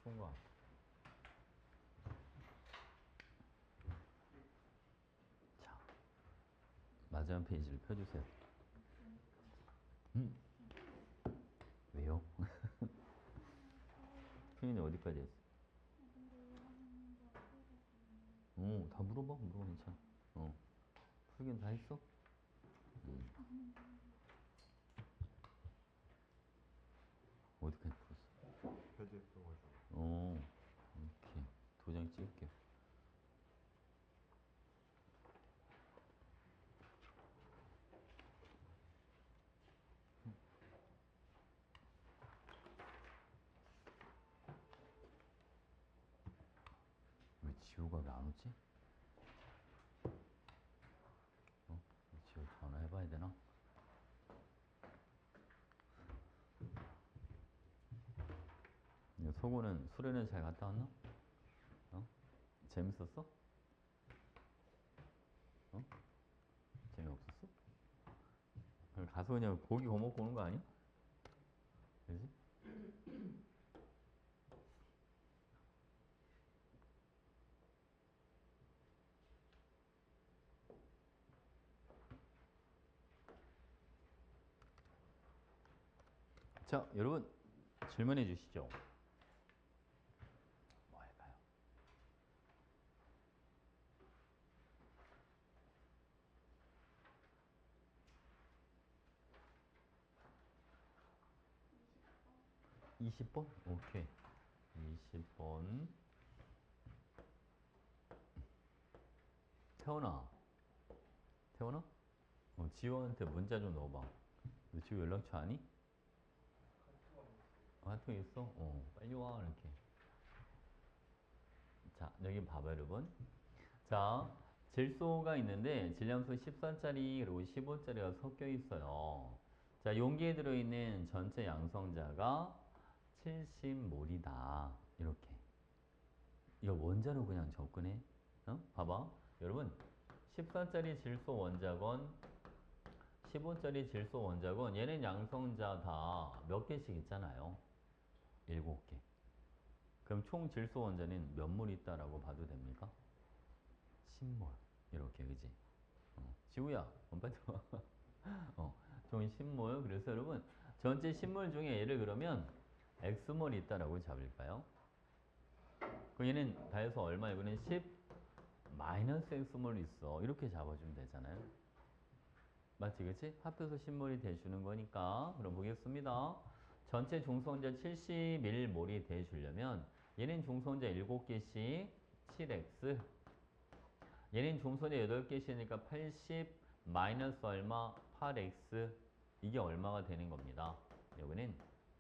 송과. 자, 마지막 페이지를 펴주세요. 왜요? 표현이 어디까지 했어? 다 물어봐. 괜찮아. 풀긴 다 했어? 어디까지 풀었어? 표지에 써가지고. 이렇게. 도장 찍을게요. 왜 지호가 왜 안 오지? 지호 전화해봐야 되나? 소고는 수련회 잘 갔다 왔나? 재밌었어? 재미없었어? 가서 그냥 고기 구워 먹고 오는 거 아니야? 그지? 자, 여러분 질문해 주시죠. 뭐 할까요? (20번) 오케이. 20번. 태원아. 지호한테 문자 좀 넣어봐. 너 지호 연락처 아니? 카톡 있어? 빨리 와 이렇게. 자, 여기 봐봐 여러분. 자, 질소가 있는데 질량소 14짜리 그리고 15짜리가 섞여 있어요. 자, 용기에 들어있는 전체 양성자가 70몰이다. 이렇게. 이거 원자로 그냥 접근해. 봐봐. 여러분, 14짜리 질소 원자건 15짜리 질소 원자건 얘는 양성자 다 몇 개씩 있잖아요. 7개. 그럼 총 질소 원자는 몇 몰 있다라고 봐도 됩니까? 10몰. 이렇게, 그지? 지우야, 빨리 와. 총 10몰. 그래서 여러분, 전체 10몰 중에 얘를 그러면 X몰이 있다라고 잡을까요? 그럼 얘는 다해서 얼마? 이거는 10 마이너스 X몰 있어. 이렇게 잡아주면 되잖아요. 맞지, 그치? 합해서 10몰이 돼주는 거니까. 그럼 보겠습니다. 전체 중성자 71몰이 돼주려면 얘는 중성자 7개씩 7X. 얘는 중성자 8개씩이니까 80 마이너스 얼마? 8X. 이게 얼마가 되는 겁니다. 여기는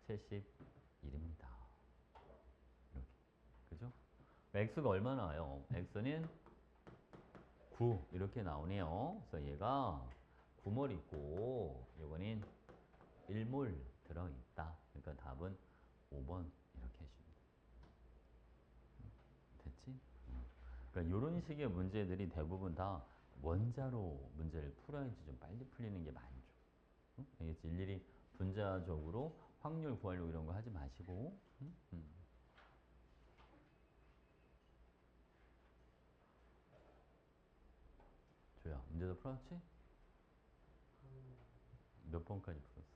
71입니다. 이렇게. 그죠? X가 얼마 나와요? X는 9 이렇게 나오네요. 그래서 얘가 9몰 있고 이거는 1몰 들어있다. 그러니까 답은 5번 이렇게 해줍니다. 됐지? 그러니까 이런 식의 문제들이 대부분 다 원자로 문제를 풀어야지 좀 빨리 풀리는 게 많죠. 알겠지? 일일이 분자적으로 확률 구하려고 이런 거 하지 마시고. 조야, 문제도 풀었지? 몇 번까지 풀었어?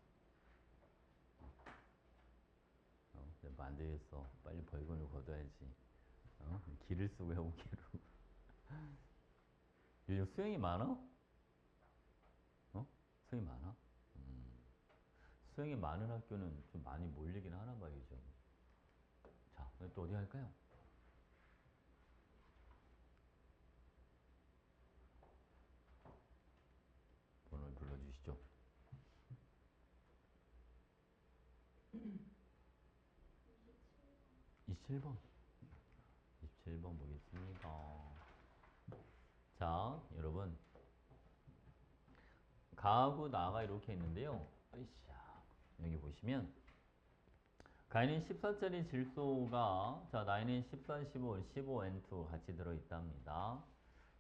뭐 안 되겠어. 빨리 벌금을 걷어야지. 기를 쓰고 해보기로. 요즘 수행이 많아? 수행이 많아? 수행이 많은 학교는 좀 많이 몰리긴 하나 봐요, 요즘. 자, 또 어디 할까요? 번호를 불러주시죠. 27번. 27번 보겠습니다. 자, 여러분. 가하고 나가 이렇게 있는데요. 으쌰. 여기 보시면 가에는 14짜리 질소가 자 나에는 14, 15, 15N2 같이 들어있답니다.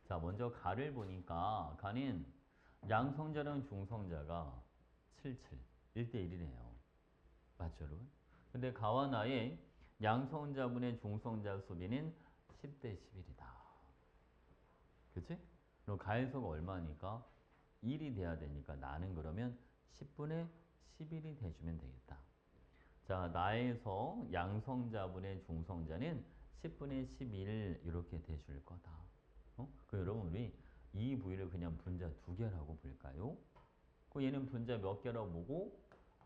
자, 먼저 가를 보니까 가는 양성자랑 중성자가 77, 1대1이네요. 맞죠, 여러분? 근데 가와 나의 양성자분의 중성자 수비는 10대 11이다. 그치? 그럼 가해소가 얼마니까? 1이 돼야 되니까 나는 그러면 10분의 11이 돼주면 되겠다. 자, 나에서 양성자분의 중성자는 10분의 11 이렇게 돼줄 거다. 그 여러분 우리 이 부위를 그냥 분자 두 개라고 볼까요? 그 얘는 분자 몇 개라고 보고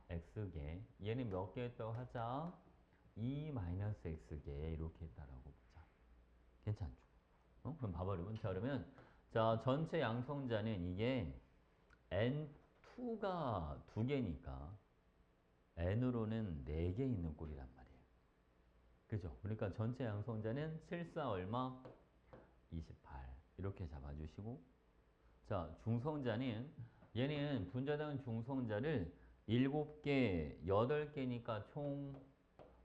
x개. 얘는 몇 개 했다고 하자. 2-x개 이렇게 했다라고 보자. 괜찮죠? 그럼 봐봐 여러분. 자 그러면 자 전체 양성자는 이게 n2가 두 개니까 n으로는 4개 있는 꼴이란 말이에요. 그죠? 그러니까 전체 양성자는 실사 얼마? 28 이렇게 잡아주시고 자 중성자는 얘는 분자당 중성자를 7개, 8개니까 총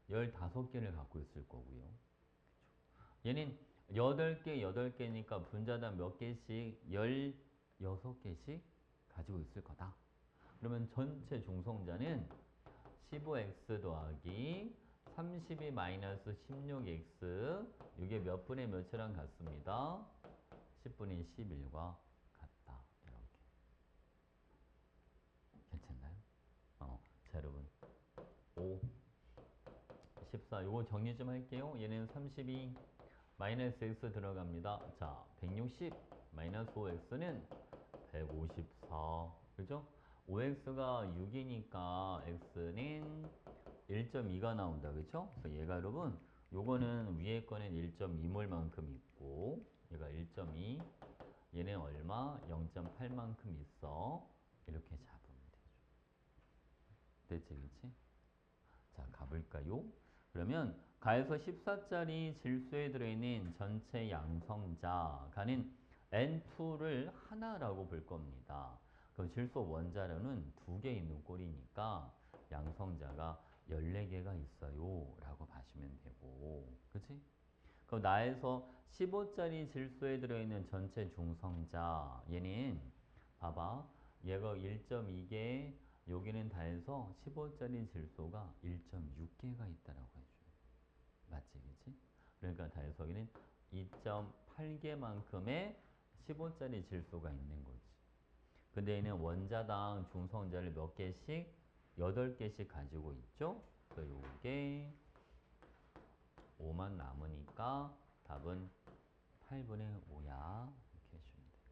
15개를 갖고 있을 거고요. 얘는 8개, 8개니까 분자당 몇 개씩? 16개씩 가지고 있을 거다. 그러면 전체 중성자는 15x 더하기 32 마이너스 16x 이게 몇 분의 몇이랑 같습니다. 10분의 11과 같다. 이렇게. 괜찮나요? 자 여러분 5 14 요거 정리 좀 할게요. 얘는 32 마이너스 x 들어갑니다. 자 160 마이너스 5x는 154 그죠? 5x가 6이니까 x는 1.2가 나온다. 그쵸? 그래서 얘가 여러분 요거는 위에 거는 1.2몰만큼 있고 얘가 1.2 얘는 얼마? 0.8만큼 있어. 이렇게 잡으면 되죠. 됐지 그치? 자 가볼까요? 그러면 가에서 14짜리 질소에 들어있는 전체 양성자가는 N2를 하나라고 볼 겁니다. 그럼 질소 원자료는 2개 있는 꼴이니까 양성자가 14개가 있어요 라고 봐주면 되고 그치? 그럼 나에서 15짜리 질소에 들어있는 전체 중성자 얘는 봐봐 얘가 1.2개 여기는 다 해서 15짜리 질소가 1.6개가 있다라고 해줘요. 맞지 그치? 그러니까 다 해서 여기는 2.8개만큼의 15짜리 질소가 있는 거지. 근데 얘는 원자당 중성자를 몇 개씩? 8개씩 가지고 있죠? 그래서 요게 5만 남으니까 답은 8분의 5야. 이렇게 해주면 되고.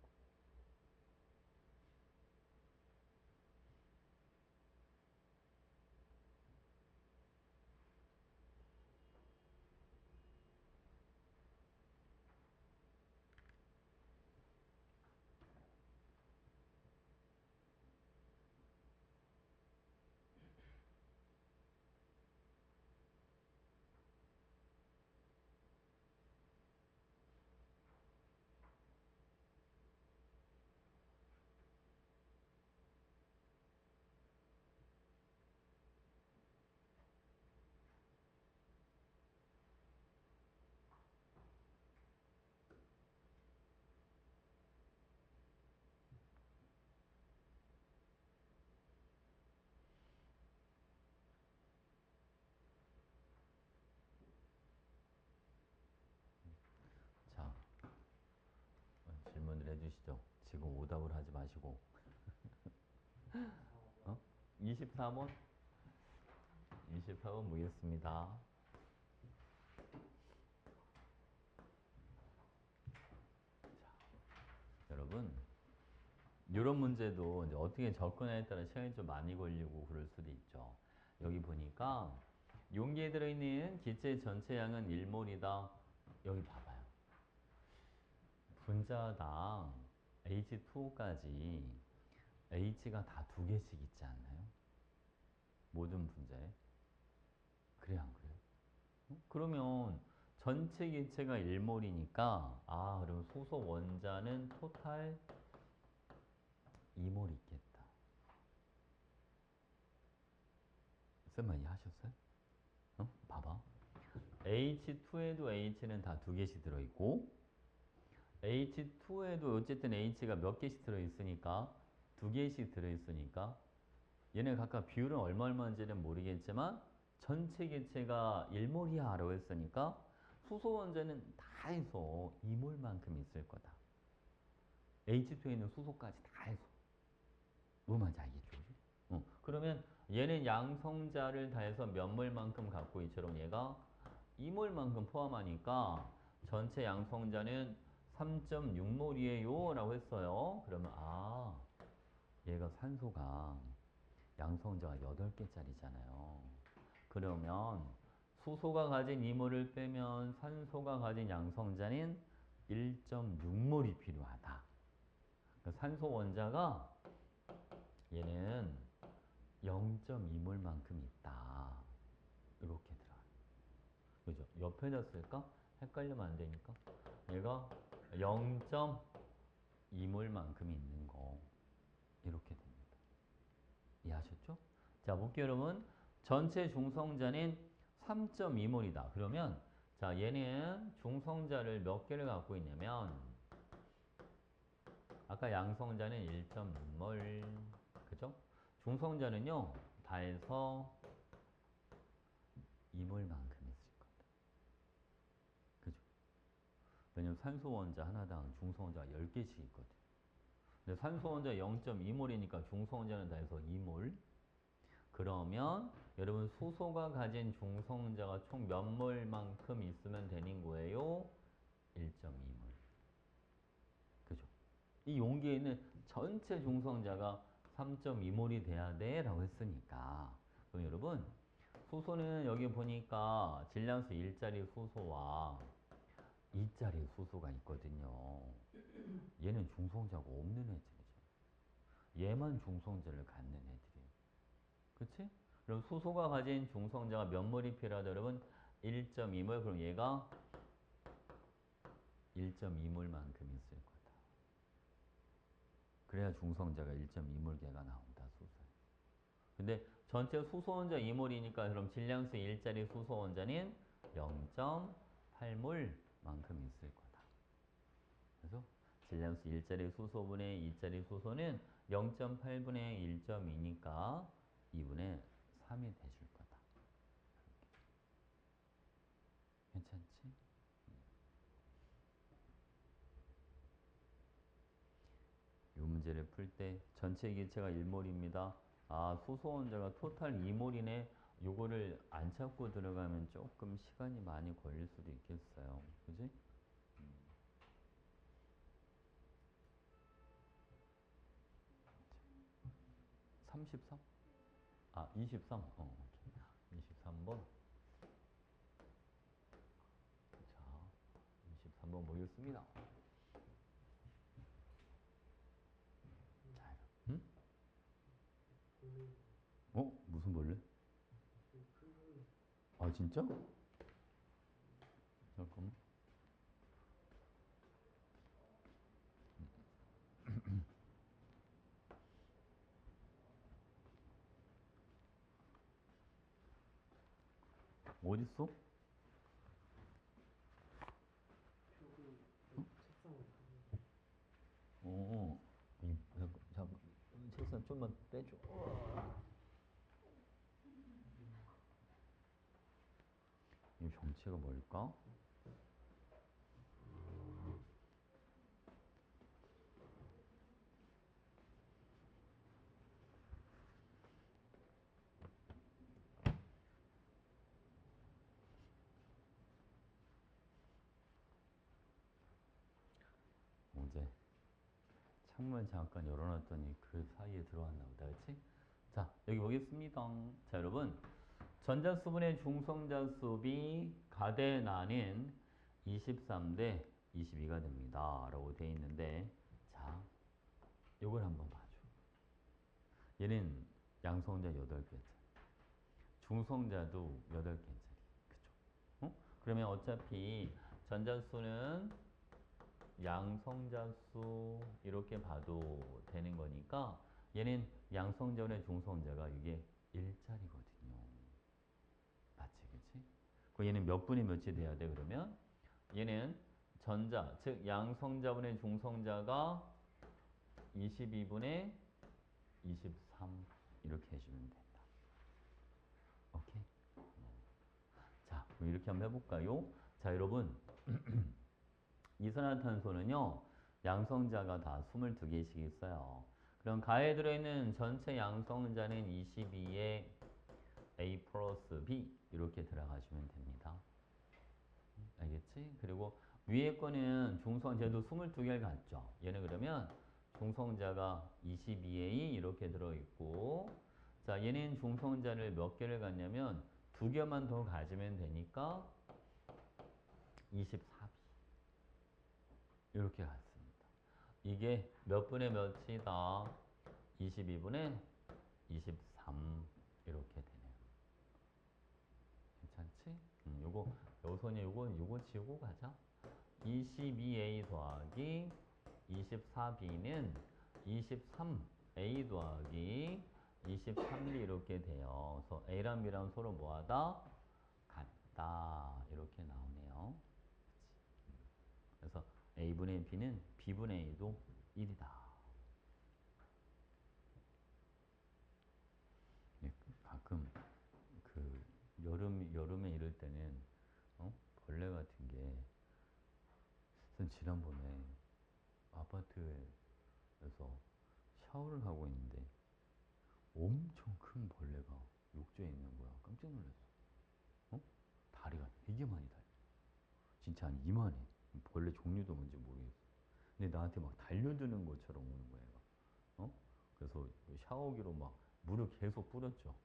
자, 질문을 해주시죠. 지금 오답을 하지 마시고. 24번? 24번 보겠습니다. 여러분, 이런 문제도 이제 어떻게 접근하에 따라 시간이 좀 많이 걸리고 그럴 수도 있죠. 여기 보니까 용기에 들어있는 기체 전체 양은 1몰이다. 여기 봐봐요. 분자당 H2까지 H가 다 2개씩 있지 않나요? 모든 분자에. 그래 안 그래요? 그러면 전체 기체가 1몰이니까 그럼 소속 원자는 토탈 2몰 있겠다. 쌤 많이 하셨어요? 봐봐. H2에도 H는 다 2개씩 들어있고 H2에도 어쨌든 H가 몇 개씩 들어있으니까 2개씩 들어있으니까 얘네 각각 비율은 얼마인지는 모르겠지만 전체 개체가 1몰이야 라고 했으니까 수소 원자는 다 해서 2몰만큼 있을 거다. H2에 있는 수소까지 다 해서. 뭔 말인지 알겠죠? 그러면 얘는 양성자를 다해서 몇 몰만큼 갖고 있처럼 얘가 2몰만큼 포함하니까 전체 양성자는 3.6몰이에요 라고 했어요. 그러면 얘가 산소가 양성자가 8개짜리잖아요. 그러면 수소가 가진 2몰을 빼면 산소가 가진 양성자는 1.6몰이 필요하다. 그러니까 산소 원자가 얘는 0.2몰만큼 있다. 이렇게 들어가요. 그죠? 옆에다 쓸까? 헷갈리면 안 되니까. 얘가 0.2몰만큼 있는 거. 이렇게 됩니다. 이해하셨죠? 자, 볼게요, 여러분. 전체 중성자는 3.2몰이다. 그러면 자, 얘는 중성자를 몇 개를 갖고 있냐면 아까 양성자는 1.6몰. 그죠? 중성자는요. 다 해서 2몰만큼 있을 거다. 그죠? 왜냐면 산소 원자 하나당 중성 원자가 10개씩 있거든. 근데 산소 원자 0.2몰이니까 중성 원자는 다 해서 2몰. 그러면 여러분 수소가 가진 중성자가 총 몇 몰만큼 있으면 되는 거예요? 1.2몰. 그죠? 이 용기에 있는 전체 중성자가 3.2몰이 돼야 돼 라고 했으니까 그럼 여러분 수소는 여기 보니까 질량수 1짜리 수소와 2짜리 수소가 있거든요. 얘는 중성자가 없는 애들이죠. 얘만 중성자를 갖는 애들이에요. 그치? 그럼 수소가 가진 중성자가 몇 몰이 필요하다 여러분? 1.2몰. 그럼 얘가 1.2몰만큼 있을 거다. 그래야 중성자가 1.2몰계가 나온다. 수소에. 근데 전체 수소 원자 2몰이니까 그럼 질량수 1짜리 수소 원자는 0.8몰만큼 있을 거다. 그래서 질량수 1짜리 수소분의 2짜리 수소는 0.8분의 1.2니까 2분의 3이 돼줄 거다. 괜찮지? 이 문제를 풀 때 전체 기체가 1몰입니다. 수소 원자가 토탈 2몰이네. 요거를 안 찾고 들어가면 조금 시간이 많이 걸릴 수도 있겠어요. 그지? 33? 23. 23번. 자, 23번 보겠습니다. 자, 응? 무슨 벌레? 진짜? 잠깐만. 어딨어? 어, 잠깐, 책상 좀만 빼줘. 이 정체가 뭘까? 어제 창문 잠깐 열어놨더니 그 사이에 들어왔나 보다, 그치? 자, 여기 보겠습니다. 자, 여러분. 전자수분의 중성자수비 가대나는 23대 22가 됩니다. 라고 되어 있는데, 자, 요걸 한번 봐줘. 얘는 양성자 8개짜리, 중성자도 8개짜리. 그죠? 그러면 어차피 전자수는 양성자수 이렇게 봐도 되는 거니까 얘는 양성자분의 중성자가 이게 1짜리거든요. 맞지, 그치? 그 얘는 몇 분의 몇이 돼야 돼, 그러면? 얘는 전자, 즉 양성자분의 중성자가 22분의 23 이렇게 해주면 된다. 오케이? 그럼 이렇게 한번 해볼까요? 자, 여러분. 이산화탄소는요, 양성자가 다 22개씩 있어요. 그럼 가에 들어있는 전체 양성자는 22에 A 플러스 B 이렇게 들어가시면 됩니다. 알겠지? 그리고 위에 거는 중성자도 22개를 갖죠. 얘는 그러면 중성자가 22A 이렇게 들어있고, 자, 얘는 중성자를 몇 개를 갖냐면 2개만 더 가지면 되니까 24B 이렇게 갔습니다. 이게 몇 분의 몇이다? 22분의 23 이렇게 되네요. 괜찮지? 요선이 요거 지우고 가자. 22A 더하기 24B는 23A 더하기 23B 이렇게 돼요. 그래서 A랑 B랑 서로 뭐하다? 같다. 이렇게 나오네요. 그래서 A분의 B는 B분의 A도 1이다. 가끔 그 여름에 이럴 때는 벌레 같은 게 지난번에 아파트에서 샤워를 하고 있는데 엄청 큰 벌레가 욕조에 있는 거야. 깜짝 놀랐어. 어? 다리가 되게 많이 달려. 진짜 한 이만해. 벌레 종류도 뭔지 모르겠어. 근데 나한테 막 달려드는 것처럼 오는 거야, 얘가. 그래서 샤워기로 막 물을 계속 뿌렸죠.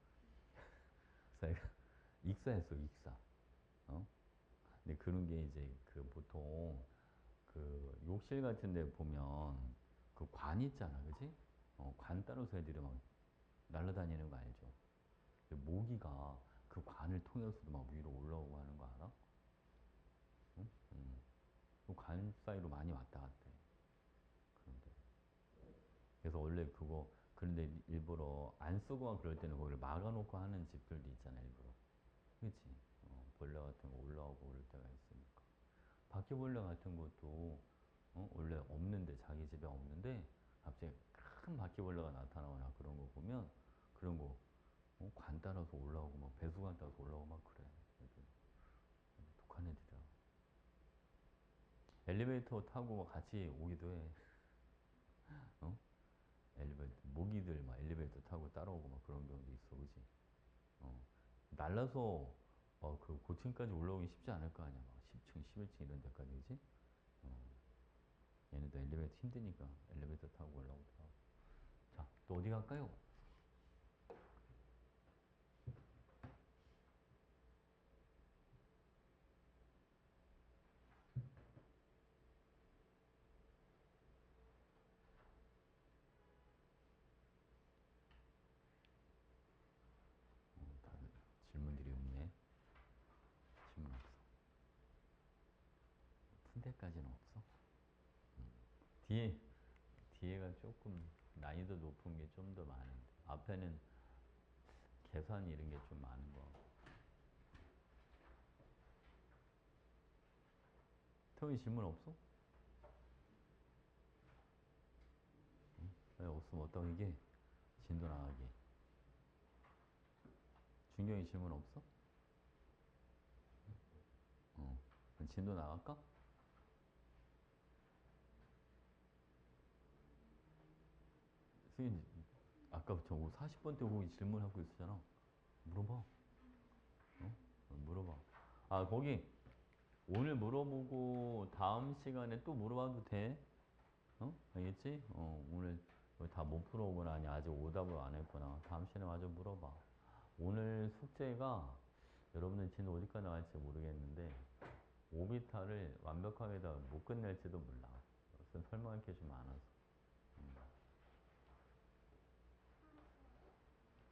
그래서 얘가 익사했어, 익사. 어? 근데 그런 게 이제 그 보통 그 욕실 같은 데 보면 그 관 있잖아, 그지? 관 따라서 애들이 막 날아다니는 거 알죠? 모기가 그 관을 통해서도 막 위로 올라오고 하는 거 알아? 응? 그관 사이로 많이 왔다 갔다 해. 그런데. 그래서 원래 그거, 그런데 일부러 안 쓰고 그럴 때는 거기를 막아놓고 하는 집들도 있잖아, 일부러. 그치? 벌레 같은 거 올라오고 그럴 때가 있으니까. 바퀴벌레 같은 것도 원래 없는데 자기 집에 없는데 갑자기 큰 바퀴벌레가 나타나거나 그런 거 보면 그런 거 관 따라서 올라오고 막 배수관 따라서 올라오고 막 그래. 애들. 독한 애들이야. 엘리베이터 타고 같이 오기도 해. 어? 엘리베이터 모기들 막 엘리베이터 타고 따라오고 막 그런 경우도 있어, 그지? 어. 날라서 그 고층까지 올라오기 쉽지 않을 거 아니야. 막 10층, 11층 이런 데까지, 그지? 얘네도 엘리베이터 힘드니까 엘리베이터 타고 올라오더라고. 자, 또 어디 갈까요? 다들 질문들이 없네. 질문 없어. 푼 데까지는 없어. 뒤에, 뒤에가 조금 난이도 높은 게 좀 더 많은데. 앞에는 계산 이런 게 좀 많은 거. 태훈이 질문 없어? 왜 없으면 어떤 게? 진도 나가기. 준경이 질문 없어? 그럼 진도 나갈까? 수인 아까 저 40번 때 거기 질문하고 있었잖아. 물어봐. 물어봐. 아, 거기 오늘 물어보고 다음 시간에 또 물어봐도 돼? 알겠지? 오늘 다 못 풀어오거나 아니 아직 오답을 안 했거나 다음 시간에 마저 물어봐. 오늘 숙제가 여러분들 지금 어디까지 나갈지 모르겠는데 오비타를 완벽하게 다 못 끝낼지도 몰라. 그래서 설명할 게 좀 많아서.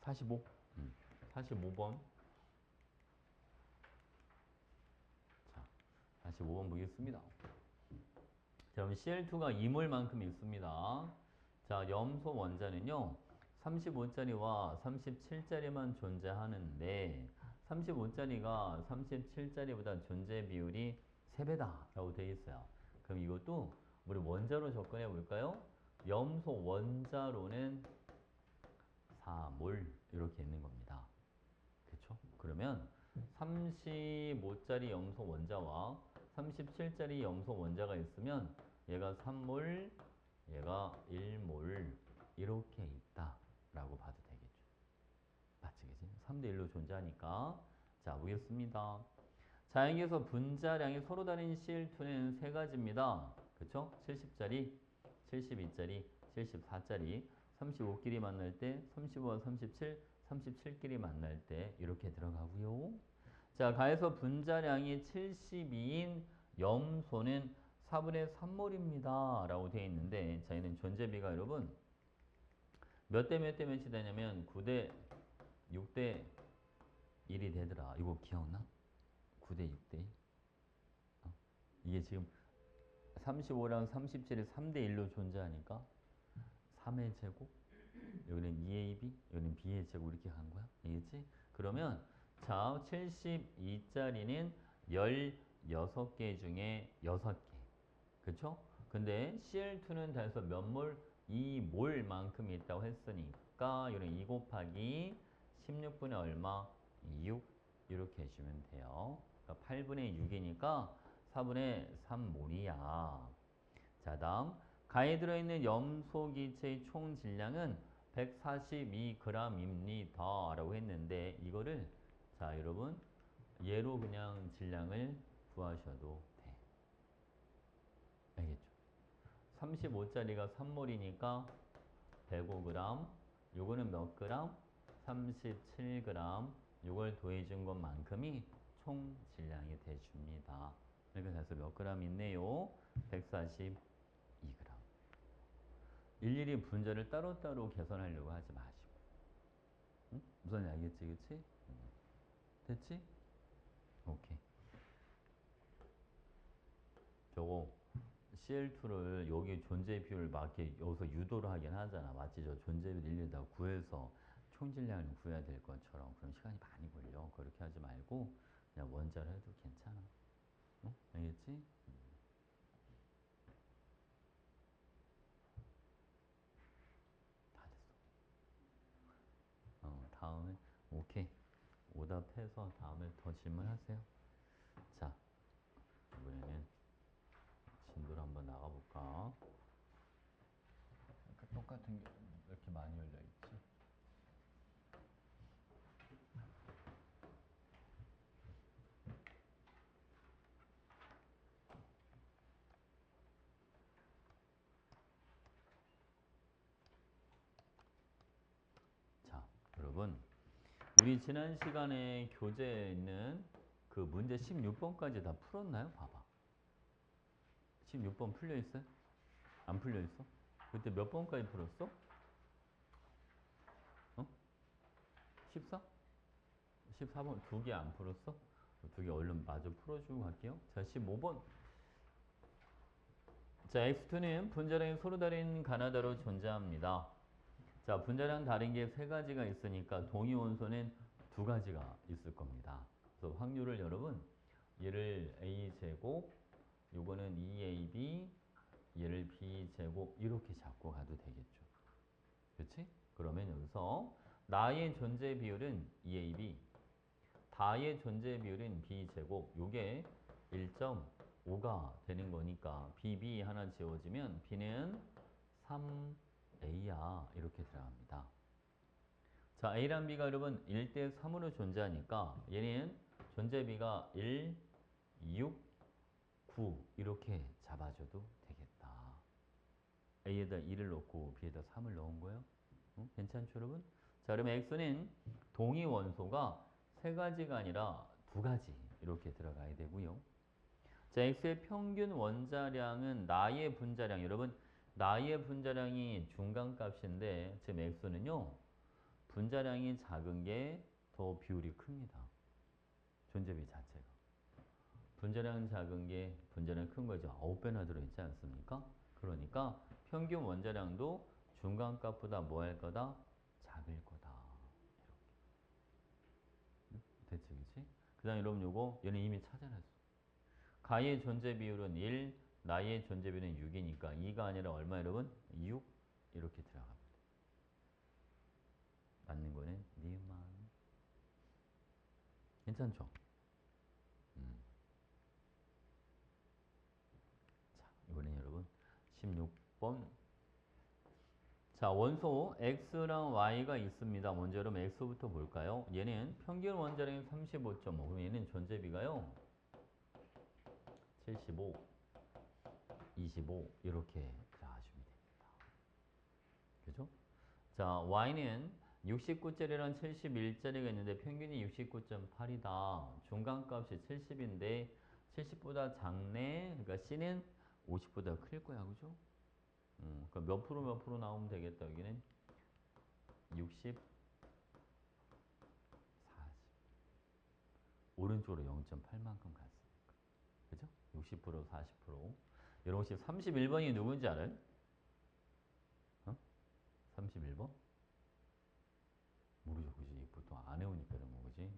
45. 45번. 자, 45번 보겠습니다. 자, 그럼 Cl2가 2몰만큼 있습니다. 자, 염소 원자는요. 35짜리와 37짜리만 존재하는데 35짜리가 37짜리보다 존재 비율이 3배다 라고 되어 있어요. 그럼 이것도 우리 원자로 접근해 볼까요? 염소 원자로는 4몰 이렇게 있는 겁니다. 그렇죠? 그러면 35짜리 염소 원자와 37짜리 염소 원자가 있으면 얘가 3몰, 얘가 1몰 이렇게 있다라고 봐도 되겠죠. 맞지, 그지? 3대 1로 존재하니까. 자, 보겠습니다. 자, 여기에서 분자량이 서로 다른 CL2는 세 가지입니다. 그쵸? 70짜리, 72짜리, 74짜리, 35끼리 만날 때, 35와 37, 37끼리 만날 때 이렇게 들어가고요. 자, 가해서 분자량이 72인 염소는 4분의 3몰입니다. 라고 되어 있는데, 자, 얘는 존재비가 여러분 몇 대 몇 대 몇이 되냐면 9대 6대 1이 되더라. 이거 기억나? 9대 6대 1. 이게 지금 35랑 37이 3대 1로 존재하니까 3의 제곱, 여기는 2AB, 여기는 B의 제곱 이렇게 간 거야. 알겠지? 그러면 자, 72짜리는 16개 중에 6개. 그쵸? 근데 CL2는 다해서 몇 몰? 2몰만큼 있다고 했으니까 여기는 2 곱하기 16분의 얼마? 6 이렇게 해주면 돼요. 그러니까 8분의 6이니까 4분의 3몰이야. 자, 다음 가에 들어있는 염소 기체의 총 질량은 142g입니다. 라고 했는데 이거를 자, 여러분 얘로 그냥 질량을 구하셔도 돼. 알겠죠? 35짜리가 3몰이니까 105g, 요거는 몇 그램? 37g. 요걸 더해준 것만큼이 총 질량이 돼줍니다. 그러니까 그래서 몇 그램 있네요? 142g. 일일이 분자를 따로따로 계산하려고 하지 마시고. 응? 무슨 알겠지, 그치? 됐지? 오케이. 저거 CL2를 여기 존재 비율을 맞게 여기서 유도를 하긴 하잖아. 맞지? 저 존재 비율 일일이 다 구해서 총질량을 구해야 될 것처럼 그럼 시간이 많이 걸려. 그렇게 하지 말고 그냥 원자로 해도 괜찮아. 응? 알겠지? 다 됐어. 다음에 오케이. 오답해서 다음에 더 질문하세요. 자, 이번에는 진도를 한번 나가볼까? 똑같은 게 이렇게 많이 열려있지? 자, 여러분 우리 지난 시간에 교재에 있는 그 문제 16번까지 다 풀었나요? 봐봐. 16번 풀려 있어요? 안 풀려 있어? 그때 몇 번까지 풀었어? 어? 14? 14번 두 개 안 풀었어? 두 개 얼른 마저 풀어주고 갈게요. 자, 15번. 자, X2는 분자량이 서로 다른 가나다로 존재합니다. 자, 분자량 다른 게 세 가지가 있으니까 동위 원소는 두 가지가 있을 겁니다. 그래서 확률을 여러분 얘를 A제곱, 요거는 2AB, 얘를 B제곱 이렇게 잡고 가도 되겠죠. 그렇지? 그러면 여기서 나의 존재 비율은 2AB, 다의 존재 비율은 B제곱. 요게 1.5가 되는 거니까 BB 하나 지워지면 B는 3A야. 이렇게 들어갑니다. 자, A랑 B가 여러분 1대 3으로 존재하니까 얘는 존재비가 1, 6, 9 이렇게 잡아줘도 되겠다. A에다 2를 넣고 B에다 3을 넣은 거예요. 응? 괜찮죠, 여러분? 자, 그러면 X는 동위 원소가 세 가지가 아니라 두 가지 이렇게 들어가야 되고요. 자, X의 평균 원자량은 나의 분자량. 여러분, 나의 분자량이 중간값인데 지금 X는요. 분자량이 작은 게 더 비율이 큽니다. 존재비 자체가. 분자량은 작은 게 분자량 큰 거죠. 9배나 들어있지 않습니까? 그러니까 평균 원자량도 중간값보다 뭐 할 거다? 작을 거다. 이렇게. 됐지, 그치? 그 다음 여러분 요거 얘는 이미 찾아냈어. 가의 존재 비율은 1, 나의 존재 비율은 6이니까 2가 아니라 얼마 여러분? 6 이렇게 들어갑니다. 맞는 거는 니은만. 괜찮죠? 괜찮죠? 자, 이번엔 여러분 16번. 자, 원소 x랑 y가 있습니다. 먼저 여러분 x부터 볼까요? 얘는 평균 원자량이 35.5. 그럼 얘는 존재비가요. 75, 25 이렇게 하시면 됩니다. 그죠? 자, y는 69짜리랑 71짜리가 있는데 평균이 69.8이다. 중간값이 70인데 70보다 작네. 그러니까 c는 50보다 클 거야. 그죠? 그러니까 몇 프로 나오면 되겠다. 여기는 60, 40. 오른쪽으로 0.8만큼 갔으니까. 그죠? 60%, 40%. 여러분 혹시 31번이 누군지 알아요? 어? 31번? 모르죠. 그지? 보통 안 해오니까 그런 거, 그지?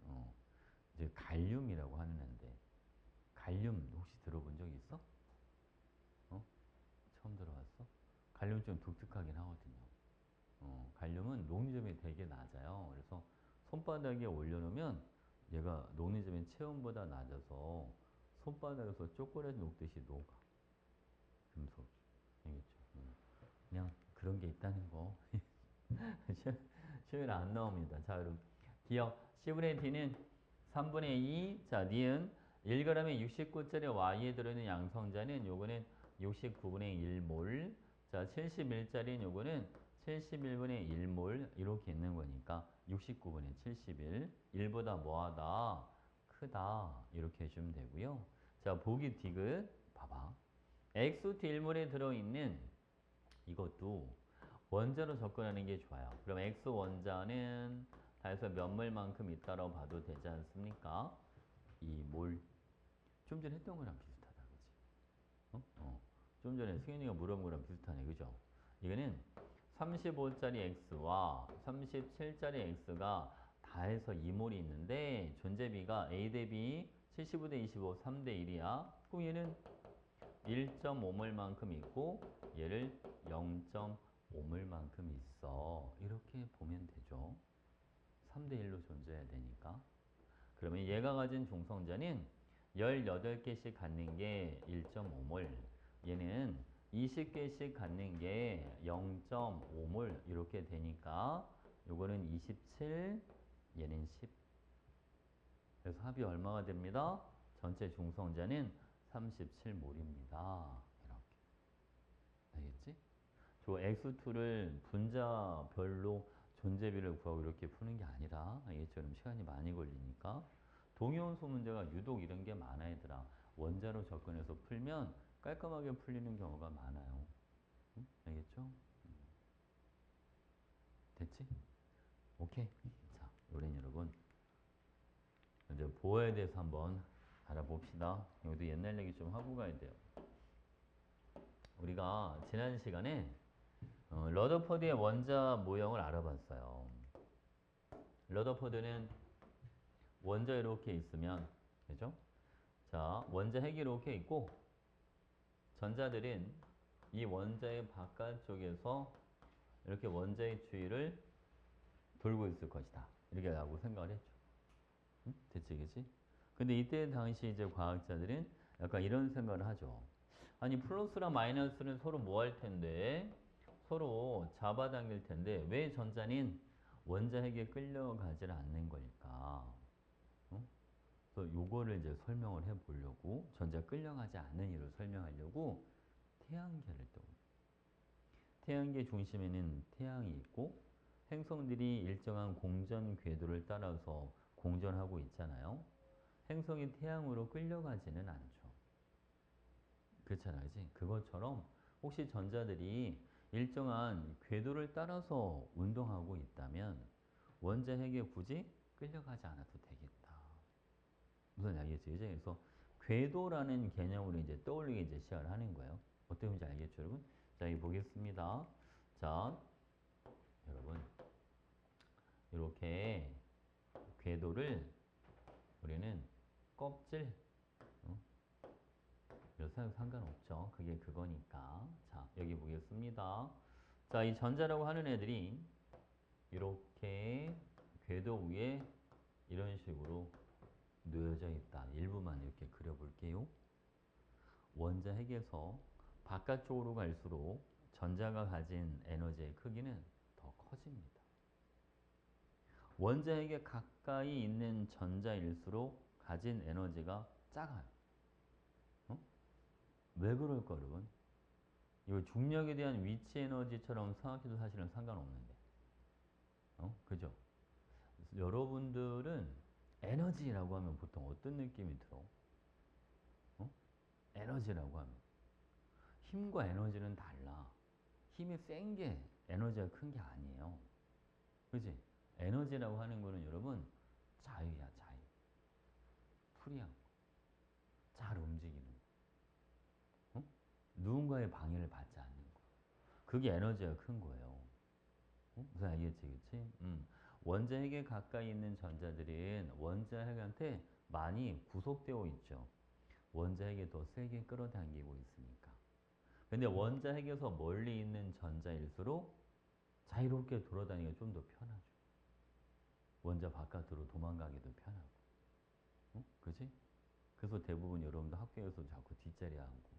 이제 갈륨이라고 하는 애인데, 갈륨 혹시 들어본 적 있어? 어? 처음 들어봤어? 갈륨 좀 독특하긴 하거든요. 갈륨은 녹리점이 되게 낮아요. 그래서 손바닥에 올려놓으면 얘가 녹리점의 체온보다 낮아서 손바닥에서 초콜릿 녹듯이 녹아. 금속. 알겠죠? 그냥 그런 게 있다는 거. 시험에 안 나옵니다. 자, 그럼 기억 C분의 D는 3분의 2. 자, 니은 1g에 69짜리 Y에 들어있는 양성자는 요거는 69분의 1몰. 자, 71짜리는 요거는 71분의 1몰 이렇게 있는 거니까 69분의 71. 1보다 뭐하다? 크다. 이렇게 해주면 되고요. 자, 보기 디귿 봐봐. 엑소트 1몰에 들어있는 이것도 원자로 접근하는 게 좋아요. 그럼 X 원자는 다해서 몇 몰만큼 있다고 봐도 되지 않습니까? 2몰. 좀 전에 했던 거랑 비슷하다. 그치? 좀 전에 승현이가 물어본 거랑 비슷하네. 그죠? 이거는 35짜리 X와 37짜리 X가 다해서 2몰이 있는데 존재비가 A 대비 75대 25, 3대 1이야. 그럼 얘는 1.5몰만큼 있고 얘를 0.5몰만큼 있어. 이렇게 보면 되죠. 3대 1로 존재해야 되니까. 그러면 얘가 가진 중성자는 18개씩 갖는 게 1.5몰. 얘는 20개씩 갖는 게 0.5몰. 이렇게 되니까 요거는 27, 얘는 10. 그래서 합이 얼마가 됩니다? 전체 중성자는 37몰입니다. 이렇게. 알겠지? 저 X2를 분자별로 존재비를 구하고 이렇게 푸는 게 아니라 이처럼 시간이 많이 걸리니까 동위원소 문제가 유독 이런 게 많아 얘들아. 원자로 접근해서 풀면 깔끔하게 풀리는 경우가 많아요. 응? 알겠죠? 됐지? 오케이. 자, 요런 여러분 이제 보호에 대해서 한번 알아봅시다. 여기도 옛날 얘기 좀 하고 가야 돼요. 우리가 지난 시간에 러더퍼드의 원자 모형을 알아봤어요. 러더퍼드는 원자 이렇게 있으면, 그죠? 자, 원자 핵이 이렇게 있고, 전자들은 이 원자의 바깥쪽에서 이렇게 원자의 주위를 돌고 있을 것이다. 이렇게 라고 생각을 했죠. 응? 됐지, 그지? 근데 이때 당시 이제 과학자들은 약간 이런 생각을 하죠. 아니, 플러스랑 마이너스는 서로 뭐 할 텐데? 서로 잡아당길 텐데, 왜 전자는 원자 핵에 끌려가질 않는 걸까? 어? 그래서 요거를 이제 설명을 해 보려고, 전자 끌려가지 않는 이유를 설명하려고 태양계를 또. 태양계 중심에는 태양이 있고, 행성들이 일정한 공전 궤도를 따라서 공전하고 있잖아요. 행성이 태양으로 끌려가지는 않죠. 그렇잖아요. 그치? 그것처럼 혹시 전자들이 일정한 궤도를 따라서 운동하고 있다면 원자 핵에 굳이 끌려가지 않아도 되겠다. 무슨 알겠죠? 이제 그래서 궤도라는 개념으로 이제 떠올리게 이제 시작을 하는 거예요. 어떻게 보는지 알겠죠, 여러분? 자, 여기 보겠습니다. 자, 여러분. 이렇게 궤도를 우리는 껍질, 어? 여기서 상관없죠. 그게 그거니까. 자, 여기 보겠습니다. 자, 이 전자라고 하는 애들이 이렇게 궤도 위에 이런 식으로 놓여져 있다. 일부만 이렇게 그려볼게요. 원자핵에서 바깥쪽으로 갈수록 전자가 가진 에너지의 크기는 더 커집니다. 원자핵에 가까이 있는 전자일수록 가진 에너지가 작아요. 어? 왜 그럴까, 여러분? 이거 중력에 대한 위치 에너지처럼 생각해도 사실은 상관없는데. 그죠? 여러분들은 에너지라고 하면 보통 어떤 느낌이 들어? 에너지라고 하면. 힘과 에너지는 달라. 힘이 센 게 에너지가 큰 게 아니에요. 그지? 에너지라고 하는 거는 여러분 자유야, 자유. 프리한 거. 잘 움직이는 거. 누군가의 방해를 받지 않는 거. 그게 에너지가 큰 거예요. 무슨 알겠지, 그치? 원자핵에 가까이 있는 전자들은 원자핵한테 많이 구속되어 있죠. 원자핵이 더 세게 끌어당기고 있으니까. 근데 원자핵에서 멀리 있는 전자일수록 자유롭게 돌아다니기가 좀 더 편하죠. 원자 바깥으로 도망가기도 편하고. 그지? 그래서 대부분 여러분도 학교에서 자꾸 뒷자리 앉고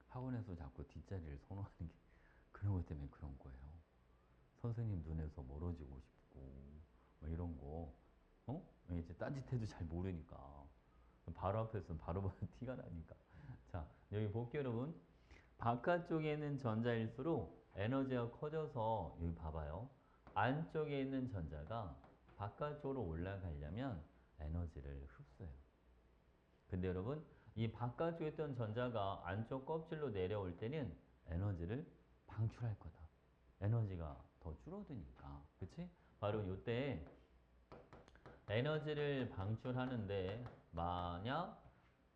학원에서 자꾸 뒷자리를 선호하는 게 그런 것 때문에 그런 거예요. 선생님 눈에서 멀어지고 싶고 뭐 이런 거 이제 딴짓해도 잘 모르니까 바로 앞에서 바로 티가 나니까. 자, 여기 볼게요, 여러분. 바깥쪽에 있는 전자일수록 에너지가 커져서 여기 봐봐요. 안쪽에 있는 전자가 바깥쪽으로 올라가려면 에너지를 흡수해요. 근데 여러분, 이 바깥쪽에 있던 전자가 안쪽 껍질로 내려올 때는 에너지를 방출할 거다. 에너지가 더 줄어드니까. 그치? 바로 이때 에너지를 방출하는데 만약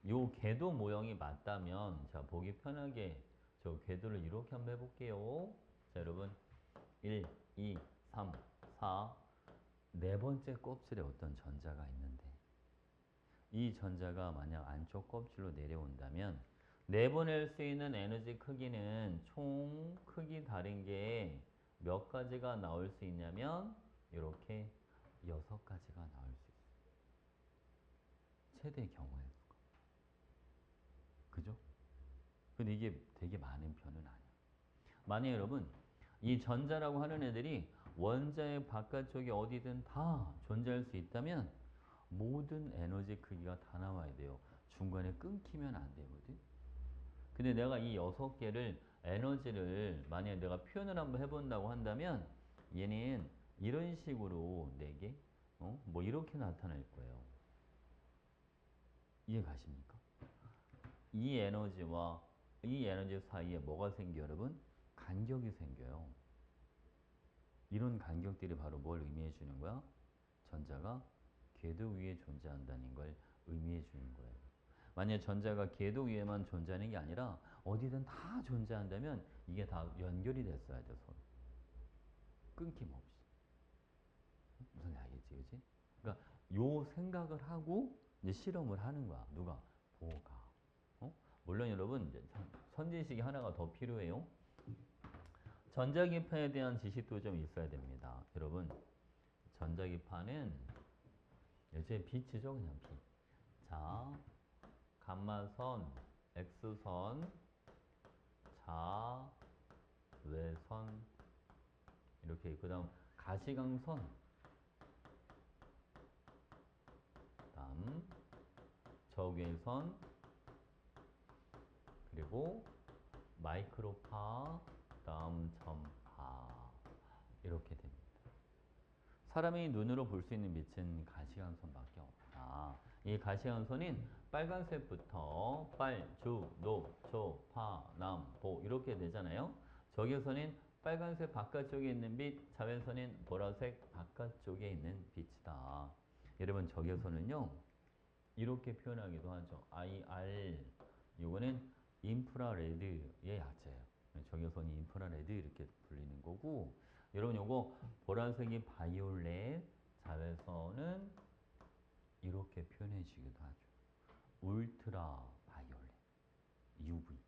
요 궤도 모형이 맞다면 자 보기 편하게 저 궤도를 이렇게 한번 해볼게요. 자 여러분 1, 2, 3, 4 네 번째 껍질에 어떤 전자가 있는데 이 전자가 만약 안쪽 껍질로 내려온다면 내보낼 수 있는 에너지 크기는 총 크기 다른 게 몇 가지가 나올 수 있냐면 이렇게 6가지가 나올 수 있어요. 최대 경우의 수가. 그죠? 근데 이게 되게 많은 편은 아니야. 만약 여러분 이 전자라고 하는 애들이 원자의 바깥쪽에 어디든 다 존재할 수 있다면 모든 에너지 크기가 다 나와야 돼요. 중간에 끊기면 안 되거든. 근데 내가 이 6개를 에너지를 만약에 내가 표현을 한번 해본다고 한다면 얘는 이런 식으로 4개 뭐 이렇게 나타날 거예요. 이해 가십니까? 이 에너지와 이 에너지 사이에 뭐가 생겨요, 여러분? 간격이 생겨요. 이런 간격들이 바로 뭘 의미해 주는 거야? 전자가 궤도 위에 존재한다는 걸 의미해 주는 거예요. 만약 전자가 궤도 위에만 존재하는 게 아니라 어디든 다 존재한다면 이게 다 연결이 됐어야 돼, 서로. 끊김없이. 무슨 알겠지, 그지? 그러니까 요 생각을 하고 이제 실험을 하는 거야. 누가? 보가. 물론 여러분 이제 선지식이 하나가 더 필요해요. 전자기파에 대한 지식도 좀 있어야 됩니다. 여러분 전자기파는 이제 빛이죠, 그냥 빛. 자, 감마선, X선, 자외선 이렇게 그 다음 가시광선 다음 적외선 그리고 마이크로파 다음 전파 이렇게 됩니다. 사람이 눈으로 볼 수 있는 빛은 가시광선밖에 없다. 이 가시광선은 빨간색부터 빨, 주, 녹, 초, 파, 남, 보 이렇게 되잖아요. 적외선은 빨간색 바깥쪽에 있는 빛, 자외선은 보라색 바깥쪽에 있는 빛이다. 여러분 적외선은요 이렇게 표현하기도 하죠. IR 이거는 인프라레드의 약자예요. 적외선이 인프라레드 이렇게 불리는 거고 여러분 요거 보라색이 바이올렛 자외선은 이렇게 표현해 주기도 하죠. 울트라 바이올렛 UV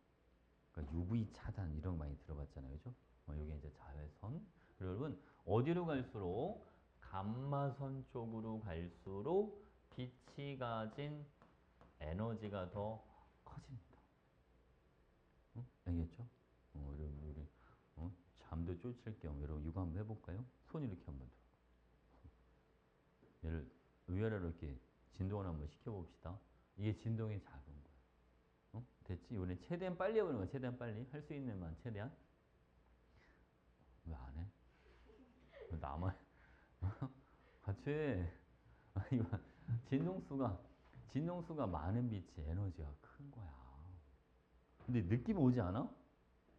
그러니까 UV 차단 이런 거 많이 들어봤잖아요. 그죠? 여기 이제 자외선 그리고 여러분 어디로 갈수록 감마선 쪽으로 갈수록 빛이 가진 에너지가 더 커집니다. 응? 알겠죠? 우리 잠도 쫓을 겸 여러분 이거 한번 해볼까요? 손 이렇게 한번 들어. 얘를 위아래로 이렇게 진동을 한번 시켜봅시다. 이게 진동이 작은 거야. 됐지? 이번에 최대한 빨리 해보는 거야. 최대한 빨리. 할 수 있는 만 최대한. 왜 안 해? 왜 나만 같이 해. 이거 진동수가 많은 빛이 에너지가 큰 거야. 근데 느낌 오지 않아?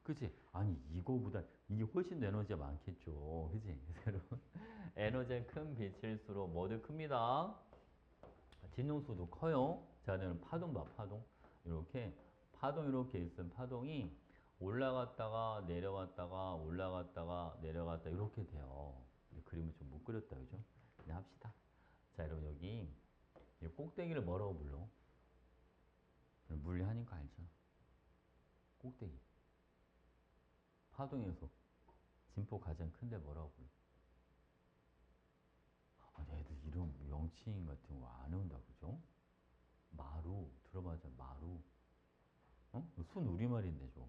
그치? 아니 이거보다 이게 훨씬 더 에너지가 많겠죠. 그치? 그래서 여러분 에너지가 큰 빛일수록 뭐도 큽니다. 진동수도 커요. 자, 저는 파동 봐, 파동. 이렇게 파동 이렇게 있으면 파동이 올라갔다가 내려갔다가 올라갔다가 내려갔다 이렇게 돼요. 그림을 좀 못 그렸다, 그죠? 그냥 합시다. 자, 여러분 여기 이 꼭대기를 뭐라고 불러? 물리하는 거 알죠? 꼭대기. 파동에서 진폭 가장 큰데 뭐라고 불러? 아니, 애들 이름 명칭 같은 거 안 외운다, 그죠? 마루 들어봤죠? 마루. 순 우리말인데 죠.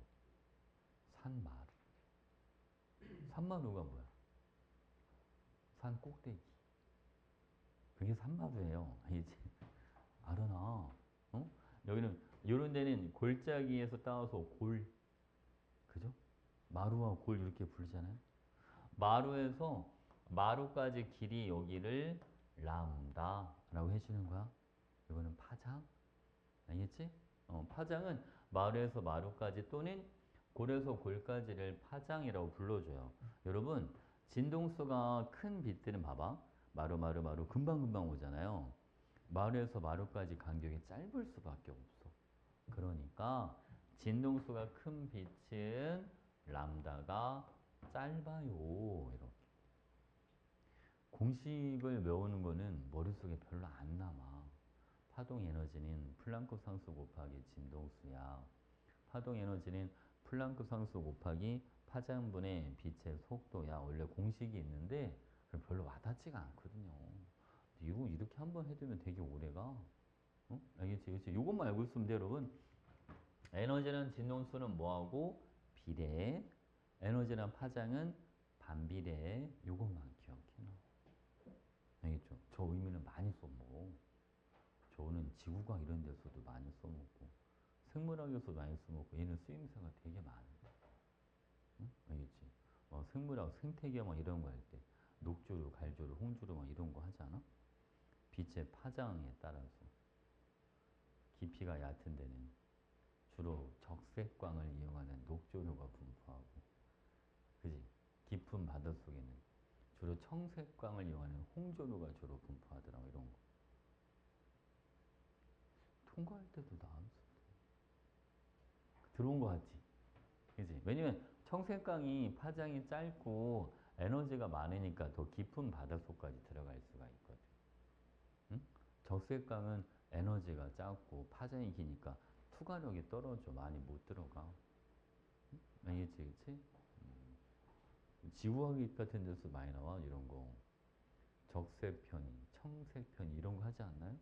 산마루. 산마루가 뭐야? 산 꼭대기. 그게 산마루예요. 이제 알아나. 여기는 이런 데는 골짜기에서 따와서 골, 그죠? 마루와 골 이렇게 부르잖아요. 마루에서 마루까지 길이 여기를 람다라고 해주는 거야. 이거는 파장. 알겠지? 파장은 마루에서 마루까지 또는 골에서 골까지를 파장이라고 불러줘요. 여러분, 진동수가 큰 빛들은 봐봐. 마루 금방금방 오잖아요. 마루에서 마루까지 간격이 짧을 수밖에 없어. 그러니까 진동수가 큰 빛은 람다가 짧아요. 이렇게. 공식을 외우는 거는 머릿속에 별로 안 남아. 파동 에너지는 플랑크 상수 곱하기 진동수야. 파동 에너지는 플랑크 상수 곱하기 파장분의 빛의 속도야. 원래 공식이 있는데 별로 와닿지가 않거든요. 이거 이렇게 한번 해두면 되게 오래가. 알겠지? 그치? 이것만 알고 있으면 돼, 여러분. 에너지는 진동수는 뭐하고? 비례. 에너지랑 파장은 반비례. 이것만 기억해놔. 알겠죠? 저 의미는 많이 써먹어. 저는 지구과학 이런 데서도 많이 써먹고 생물학에서도 많이 써먹고 얘는 쓰임새가 되게 많아. 응? 알겠지? 생물학, 생태계 막 이런 거 할 때 녹조류, 갈조류, 홍조류 막 이런 거 하지 않아? 빛의 파장에 따라서 깊이가 얕은 데는 주로 적색광을 이용하는 녹조류가 분포하고, 그지? 깊은 바닷속에는 주로 청색광을 이용하는 홍조류가 주로 분포하더라고. 이런 거 통과할 때도 나왔어. 들어온 거 같지? 그지? 왜냐면 청색광이 파장이 짧고 에너지가 많으니까 더 깊은 바닷속까지 들어갈 수가 있거든. 응? 적색광은 에너지가 작고 파장이 기니까 투과력이 떨어져. 많이 못 들어가. 알겠지? 그치? 지구과학 같은 데서 많이 나와. 이런 거. 적색편이, 청색편이 이런 거 하지 않나요?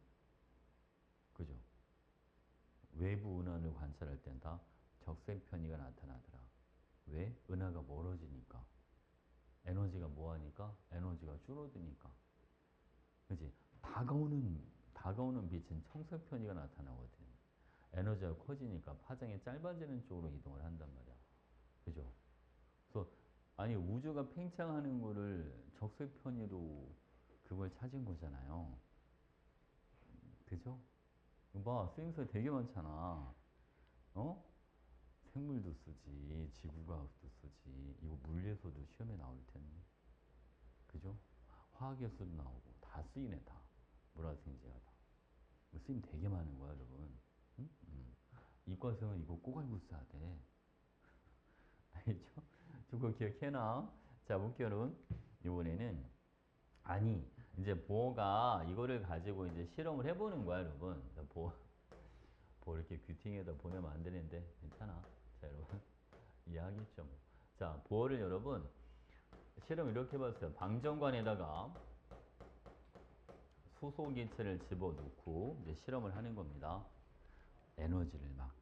그죠? 외부 은하를 관찰할 땐 다 적색편이가 나타나더라. 왜? 은하가 멀어지니까. 에너지가 뭐하니까? 에너지가 줄어드니까. 그지? 다가오는 빛은 청색 편이가 나타나거든. 에너지가 커지니까 파장이 짧아지는 쪽으로 이동을 한단 말이야. 그죠? 그래서 아니 우주가 팽창하는 거를 적색 편의로 그걸 찾은 거잖아요. 그죠? 이거 봐, 쓰임새 되게 많잖아. 어? 생물도 쓰지, 지구과학도 쓰지. 이거 물리에서도 시험에 나올 텐데. 그죠? 화학에서도 나오고 다 쓰이네 다. 물화생지가 다. 뭐 쓰임 되게 많은 거야 여러분. 응? 이과생은 이거 꼭 알고 있어야 돼. 알겠죠? 저거 기억해놔. 자 볼게요 여러분. 이번에는 아니 이제 보어가 이거를 가지고 이제 실험을 해보는 거야 여러분. 보어 이렇게 뷰팅에다 보내면 안 되는데 괜찮아. 자 여러분 이해하겠죠? 뭐. 자 보어를 여러분 실험 이렇게 해봤어요. 방정관에다가 수소 기체를 집어넣고 이제 실험을 하는 겁니다. 에너지를 막.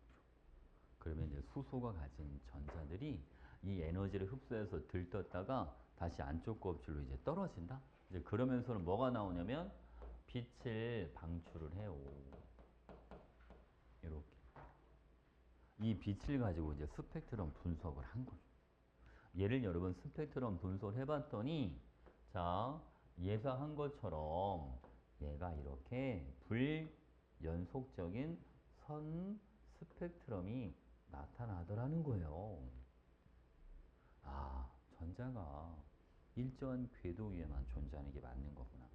그러면 이제 수소가 가진 전자들이 이 에너지를 흡수해서 들떴다가 다시 안쪽 껍질로 이제 떨어진다. 이제 그러면서는 뭐가 나오냐면 빛을 방출을 해요. 이렇게. 이 빛을 가지고 이제 스펙트럼 분석을 한 거죠. 얘를 여러분 스펙트럼 분석을 해봤더니 자 예상한 것처럼 얘가 이렇게 불연속적인 선 스펙트럼이 나타나더라는 거예요. 아, 전자가 일정한 궤도 위에만 존재하는 게 맞는 거구나.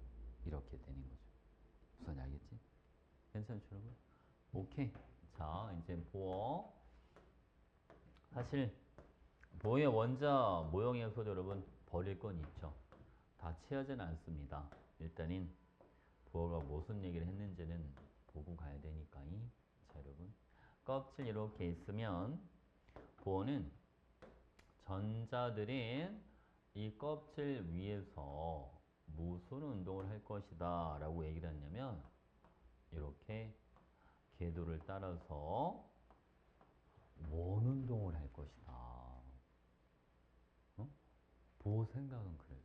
이렇게 되는 거죠. 무슨 알겠지? 괜찮죠, 여러분? 오케이. 자, 이제 보어. 사실 보어의 원자 모형에서도 여러분 버릴 건 있죠. 다 취하지는 않습니다. 일단은 보어가 무슨 얘기를 했는지는 보고 가야 되니까. 자, 여러분. 껍질 이렇게 있으면 보어는 전자들은 이 껍질 위에서 무슨 운동을 할 것이다 라고 얘기를 했냐면 이렇게 궤도를 따라서 원 운동을 할 것이다. 어? 보호 생각은 그래요.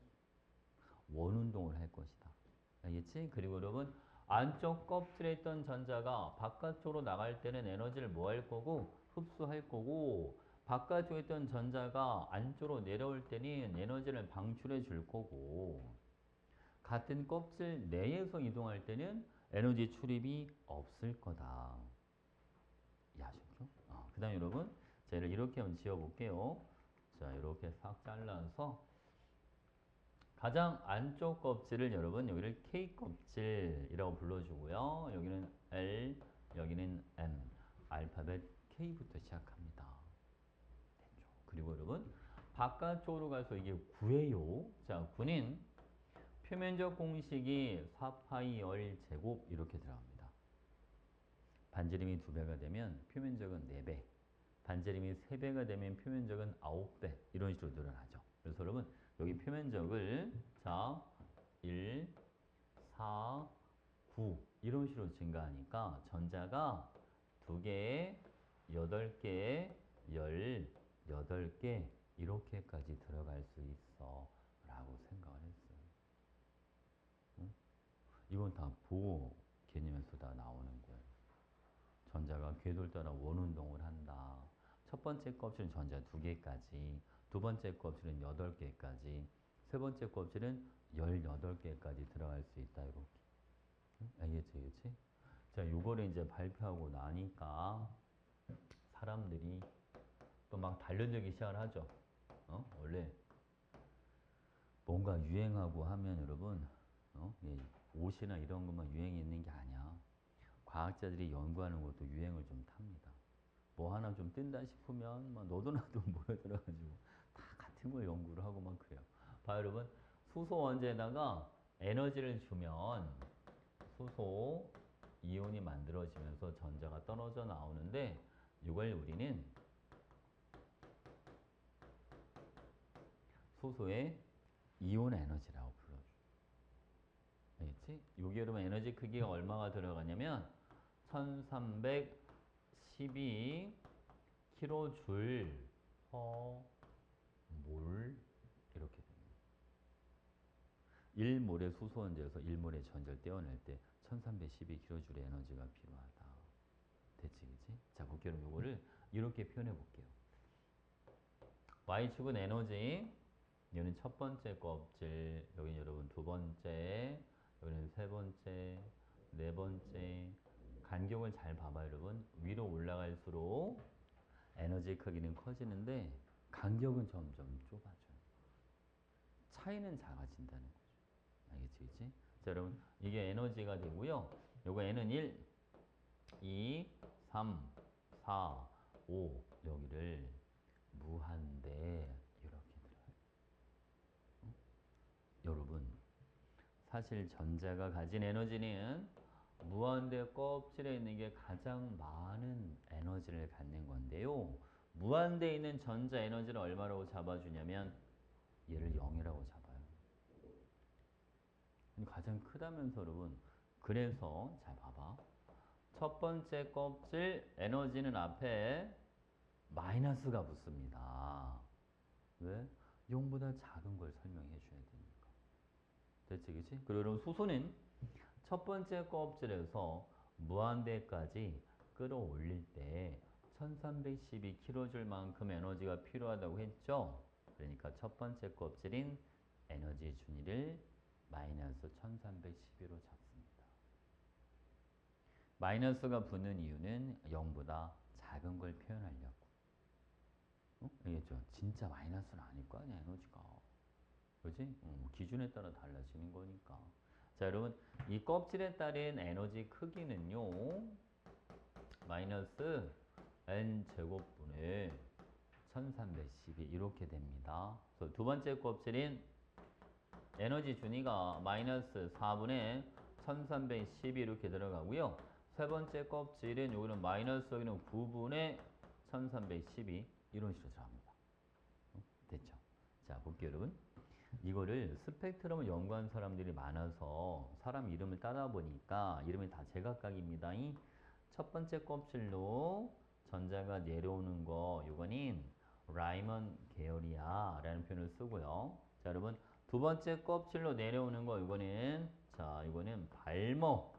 원 운동을 할 것이다. 알겠지? 그리고 여러분 안쪽 껍질에 있던 전자가 바깥쪽으로 나갈 때는 에너지를 뭐 할 거고 흡수할 거고 바깥쪽에 있던 전자가 안쪽으로 내려올 때는 에너지를 방출해 줄 거고 같은 껍질 내에서 이동할 때는 에너지 출입이 없을 거다. 이해하셨죠? 그 다음에 여러분 자, 이렇게 한번 지어볼게요. 자, 이렇게 싹 잘라서 가장 안쪽 껍질을 여러분 여기를 K 껍질이라고 불러주고요. 여기는 L, 여기는 M. 알파벳 K부터 시작합니다. 됐죠? 그리고 여러분 바깥쪽으로 가서 이게 9예요. 자, 9는 표면적 공식이 4파이 열 제곱 이렇게 들어갑니다. 반지름이 2배가 되면 표면적은 4배. 반지름이 3배가 되면 표면적은 9배. 이런 식으로 늘어나죠. 그래서 여러분 여기 표면적을 자 1, 4, 9 이런 식으로 증가하니까 전자가 2개, 8개, 18개 이렇게까지 들어갈 수 있어 라고 생각을 했어요. 응? 이건 다 보호 개념에서 다 나오는 거예요. 전자가 궤도를 따라 원운동을 한다. 첫 번째 껍질은 전자 2개까지, 두 번째 껍질은 8개까지, 세 번째 껍질은 18개까지 들어갈 수 있다. 이렇게. 응? 알겠지, 그렇지? 자, 요거를 이제 발표하고 나니까 사람들이 또 막 달려들기 시작을 하죠. 원래 뭔가 유행하고 하면 여러분, 옷이나 이런 것만 유행이 있는 게 아니야. 과학자들이 연구하는 것도 유행을 좀 탑니다. 뭐 하나 좀 뜬다 싶으면 막 너도 나도 모여들어가지고 다 같은 걸 연구를 하고 막 그래요. 봐 여러분 수소 원자에다가 에너지를 주면 수소 이온이 만들어지면서 전자가 떨어져 나오는데 이걸 우리는 수소의 이온 에너지라고 불러줘. 알겠지? 요게 여러분 에너지 크기가 얼마가 들어가냐면 1312 킬로줄 퍼 몰 이렇게 됩니다. 1몰의 수소원자에서 1몰의 전자를 떼어낼 때 1312kJ의 에너지가 필요하다. 됐지, 그치? 자, 볼게요. 요거를 이렇게 표현해 볼게요. Y축은 에너지, 여기는 첫 번째 껍질, 여기는 여러분 두 번째, 여기는 세 번째, 네 번째. 간격을 잘 봐봐요, 여러분. 위로 올라갈수록 에너지 크기는 커지는데 간격은 점점 좁아져요. 차이는 작아진다는 거죠. 알겠지, 그치? 자, 여러분, 이게 에너지가 되고요. 요거 N은 1, 2, 3, 4, 5. 여기를 무한대 이렇게 들어요. 여러분, 사실 전자가 가진 에너지는 무한대 껍질에 있는 게 가장 많은 에너지를 갖는 건데요. 무한대에 있는 전자 에너지를 얼마라고 잡아주냐면 얘를 0이라고 잡아요. 가장 크다면서 여러분 그래서 잘 봐봐. 첫 번째 껍질 에너지는 앞에 마이너스가 붙습니다. 왜? 0보다 작은 걸 설명해 줘야 되니까. 됐지, 그치? 그리고 여러분 수소는 첫 번째 껍질에서 무한대까지 끌어올릴 때 1312kJ만큼 에너지가 필요하다고 했죠? 그러니까 첫 번째 껍질인 에너지 준위를 마이너스 1312로 잡습니다. 마이너스가 붙는 이유는 0보다 작은 걸 표현하려고. 알겠죠? 진짜 마이너스는 아닐 거 아니야, 에너지가. 그지? 기준에 따라 달라지는 거니까. 자, 여러분, 이 껍질에 따른 에너지 크기는요, 마이너스 n제곱분의 1312 이렇게 됩니다. 그래서 두 번째 껍질인 에너지 준위가 마이너스 4분의 1312 이렇게 들어가고요. 세 번째 껍질은 여기는 마이너스 여기는 9분의 1312 이런 식으로 들어갑니다. 됐죠? 자, 볼게요, 여러분. 이거를 스펙트럼을 연구한 사람들이 많아서 사람 이름을 따다 보니까 이름이 다 제각각입니다. 첫 번째 껍질로 전자가 내려오는 거 이거는 라이먼 계열이야 라는 표현을 쓰고요. 자, 여러분 두 번째 껍질로 내려오는 거 이거는 발머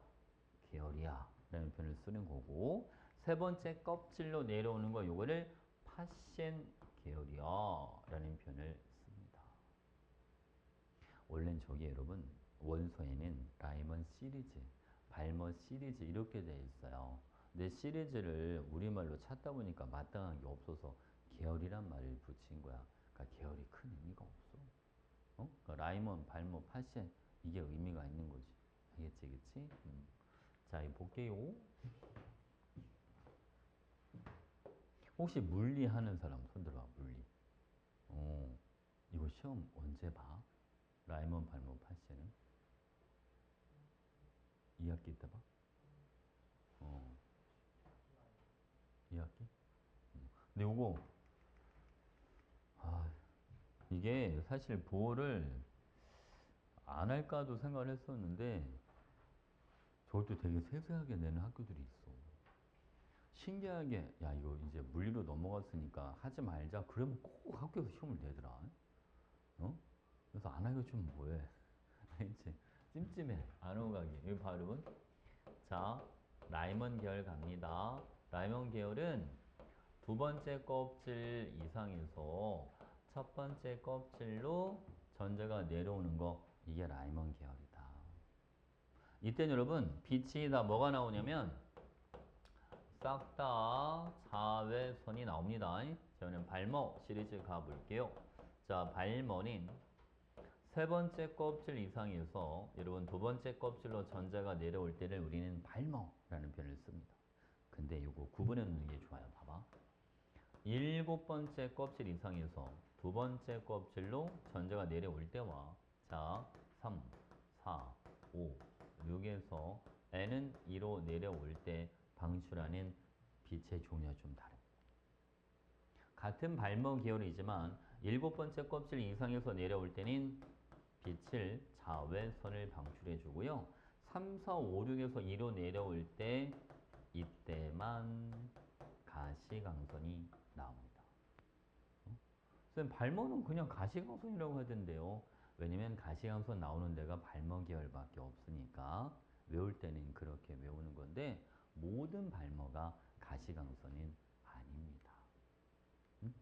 계열이야 라는 표현을 쓰는 거고, 세 번째 껍질로 내려오는 거 이거를 파센 계열이야 라는 표현을 씁니다. 원래는 저기 여러분 원서에는 라이먼 시리즈, 발머 시리즈 이렇게 되어 있어요. 근데 시리즈를 우리말로 찾다 보니까 마땅한 게 없어서 계열이란 말을 붙인 거야. 그러니까 계열이 큰 의미가 없어. 그러니까 라이먼, 발머, 파센 이게 의미가 있는 거지. 알겠지, 그치? 자, 이거 볼게요. 혹시 물리 하는 사람 손 들어봐, 물리. 이거 시험 언제 봐? 라이먼, 발머, 파센은? 2학기 때 봐? 2학기? 근데 요거, 이게 사실 보호를 안 할까도 생각을 했었는데, 저것도 되게 세세하게 내는 학교들이 있어. 신기하게, 야, 이거 이제 물리로 넘어갔으니까 하지 말자. 그러면 꼭 학교에서 시험을 내더라. 그래서 안 하기가 좀 뭐해. 이제 찜찜해. 안 오고 가기. 여기 봐, 여러분. 자, 라이먼 계열 갑니다. 라이먼 계열은 두 번째 껍질 이상에서 첫 번째 껍질로 전자가 내려오는 거, 이게 라이먼 계열이다. 이때 여러분 빛이 다 뭐가 나오냐면 싹 다 자외선이 나옵니다. 저는 발머 시리즈 가볼게요. 자, 발머는 세 번째 껍질 이상에서 여러분 두 번째 껍질로 전자가 내려올 때를 우리는 발머라는 표현을 씁니다. 근데 이거 구분해 놓는 게 좋아요. 봐봐. 일곱 번째 껍질 이상에서 두 번째 껍질로 전자가 내려올 때와, 자, 3, 4, 5, 6에서 n은 2로 내려올 때 방출하는 빛의 종류가 좀 다릅니다. 같은 발머 계열이지만 일곱 번째 껍질 이상에서 내려올 때는 빛을 자외선을 방출해 주고요. 3, 4, 5, 6에서 2로 내려올 때 이때만 가시광선이 나옵니다. 선생님, 발머는 그냥 가시광선이라고 하던데요. 왜냐면 가시광선 나오는 데가 발머 계열밖에 없으니까 외울 때는 그렇게 외우는 건데, 모든 발머가 가시광선은 아닙니다.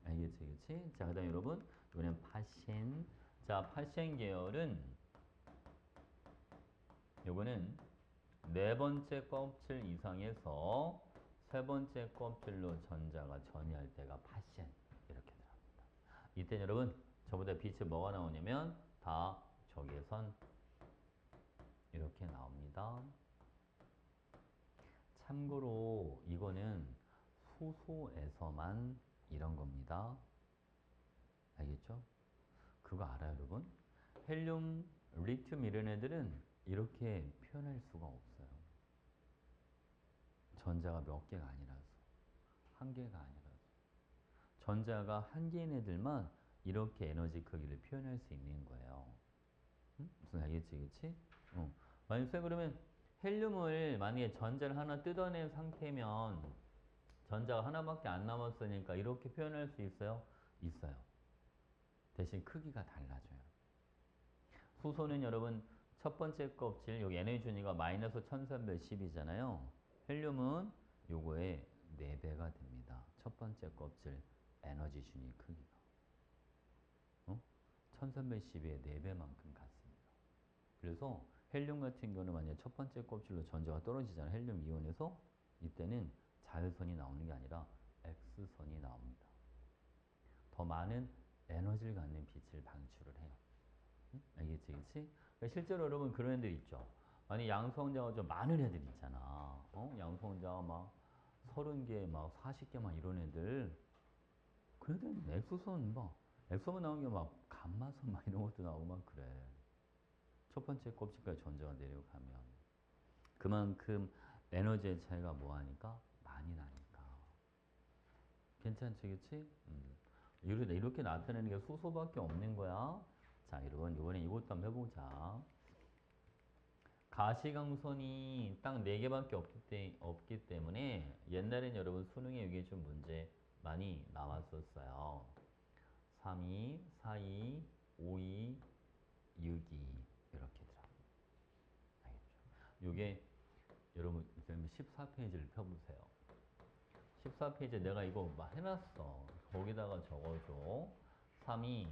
알겠지, 그치? 자, 그 다음 여러분, 이번엔 파센. 자, 파센 계열은 요거는 네 번째 껍질 이상에서 세 번째 껍질로 전자가 전이할 때가 파센 이렇게 들어갑니다. 이때 여러분 저보다 빛이 뭐가 나오냐면 다 적외선 이렇게 나옵니다. 참고로 이거는 수소에서만 이런 겁니다. 알겠죠? 그거 알아요, 여러분? 헬륨, 리튬 이런 애들은 이렇게 표현할 수가 없어요. 전자가 몇 개가 아니라서. 한 개가 아니라서. 전자가 한 개인 애들만 이렇게 에너지 크기를 표현할 수 있는 거예요. 무슨 알겠지, 그치? 만약 그러면 헬륨을 만약에 전자를 하나 뜯어낸 상태면 전자가 하나밖에 안 남았으니까 이렇게 표현할 수 있어요? 있어요. 대신 크기가 달라져요. 수소는 여러분 첫 번째 껍질 여기 에너지 준위가 마이너스 1310이잖아요. 헬륨은 요거의 4배가 됩니다. 첫 번째 껍질 에너지 준위 크기가. 1310의 4배만큼 같습니다. 그래서 헬륨 같은 경우는 만약에 첫 번째 껍질로 전자가 떨어지잖아요. 헬륨 이온에서 이때는 자외선이 나오는 게 아니라 X선이 나옵니다. 더 많은 에너지를 갖는 빛을 방출을 해요. 응? 알겠지, 그치? 그러니까 실제로 여러분 그런 애들 있죠. 아니 양성자가 좀 많은 애들 있잖아. 양성자가 막 30개, 막 40개 막 이런 애들. 그래도 엑소선 막 엑소만 나온 게 막 감마선 막 이런 것도 나오고 막 그래. 첫 번째 껍질까지 전자가 내려가면 그만큼 에너지의 차이가 뭐하니까 많이 나니까. 괜찮지, 그치? 이렇게 나타내는 게 수소밖에 없는 거야. 자, 여러분 이번에 이것도 한번 해보자. 가시광선이 딱 4개밖에 없기 때문에 옛날엔 여러분 수능에 이게 좀 문제 많이 나왔었어요. 3이, 4이, 5이, 6이 이렇게 들어. 알겠죠? 요게 여러분 14페이지를 펴보세요. 14페이지에 내가 이거 막 해놨어. 거기다가 적어줘. 3이,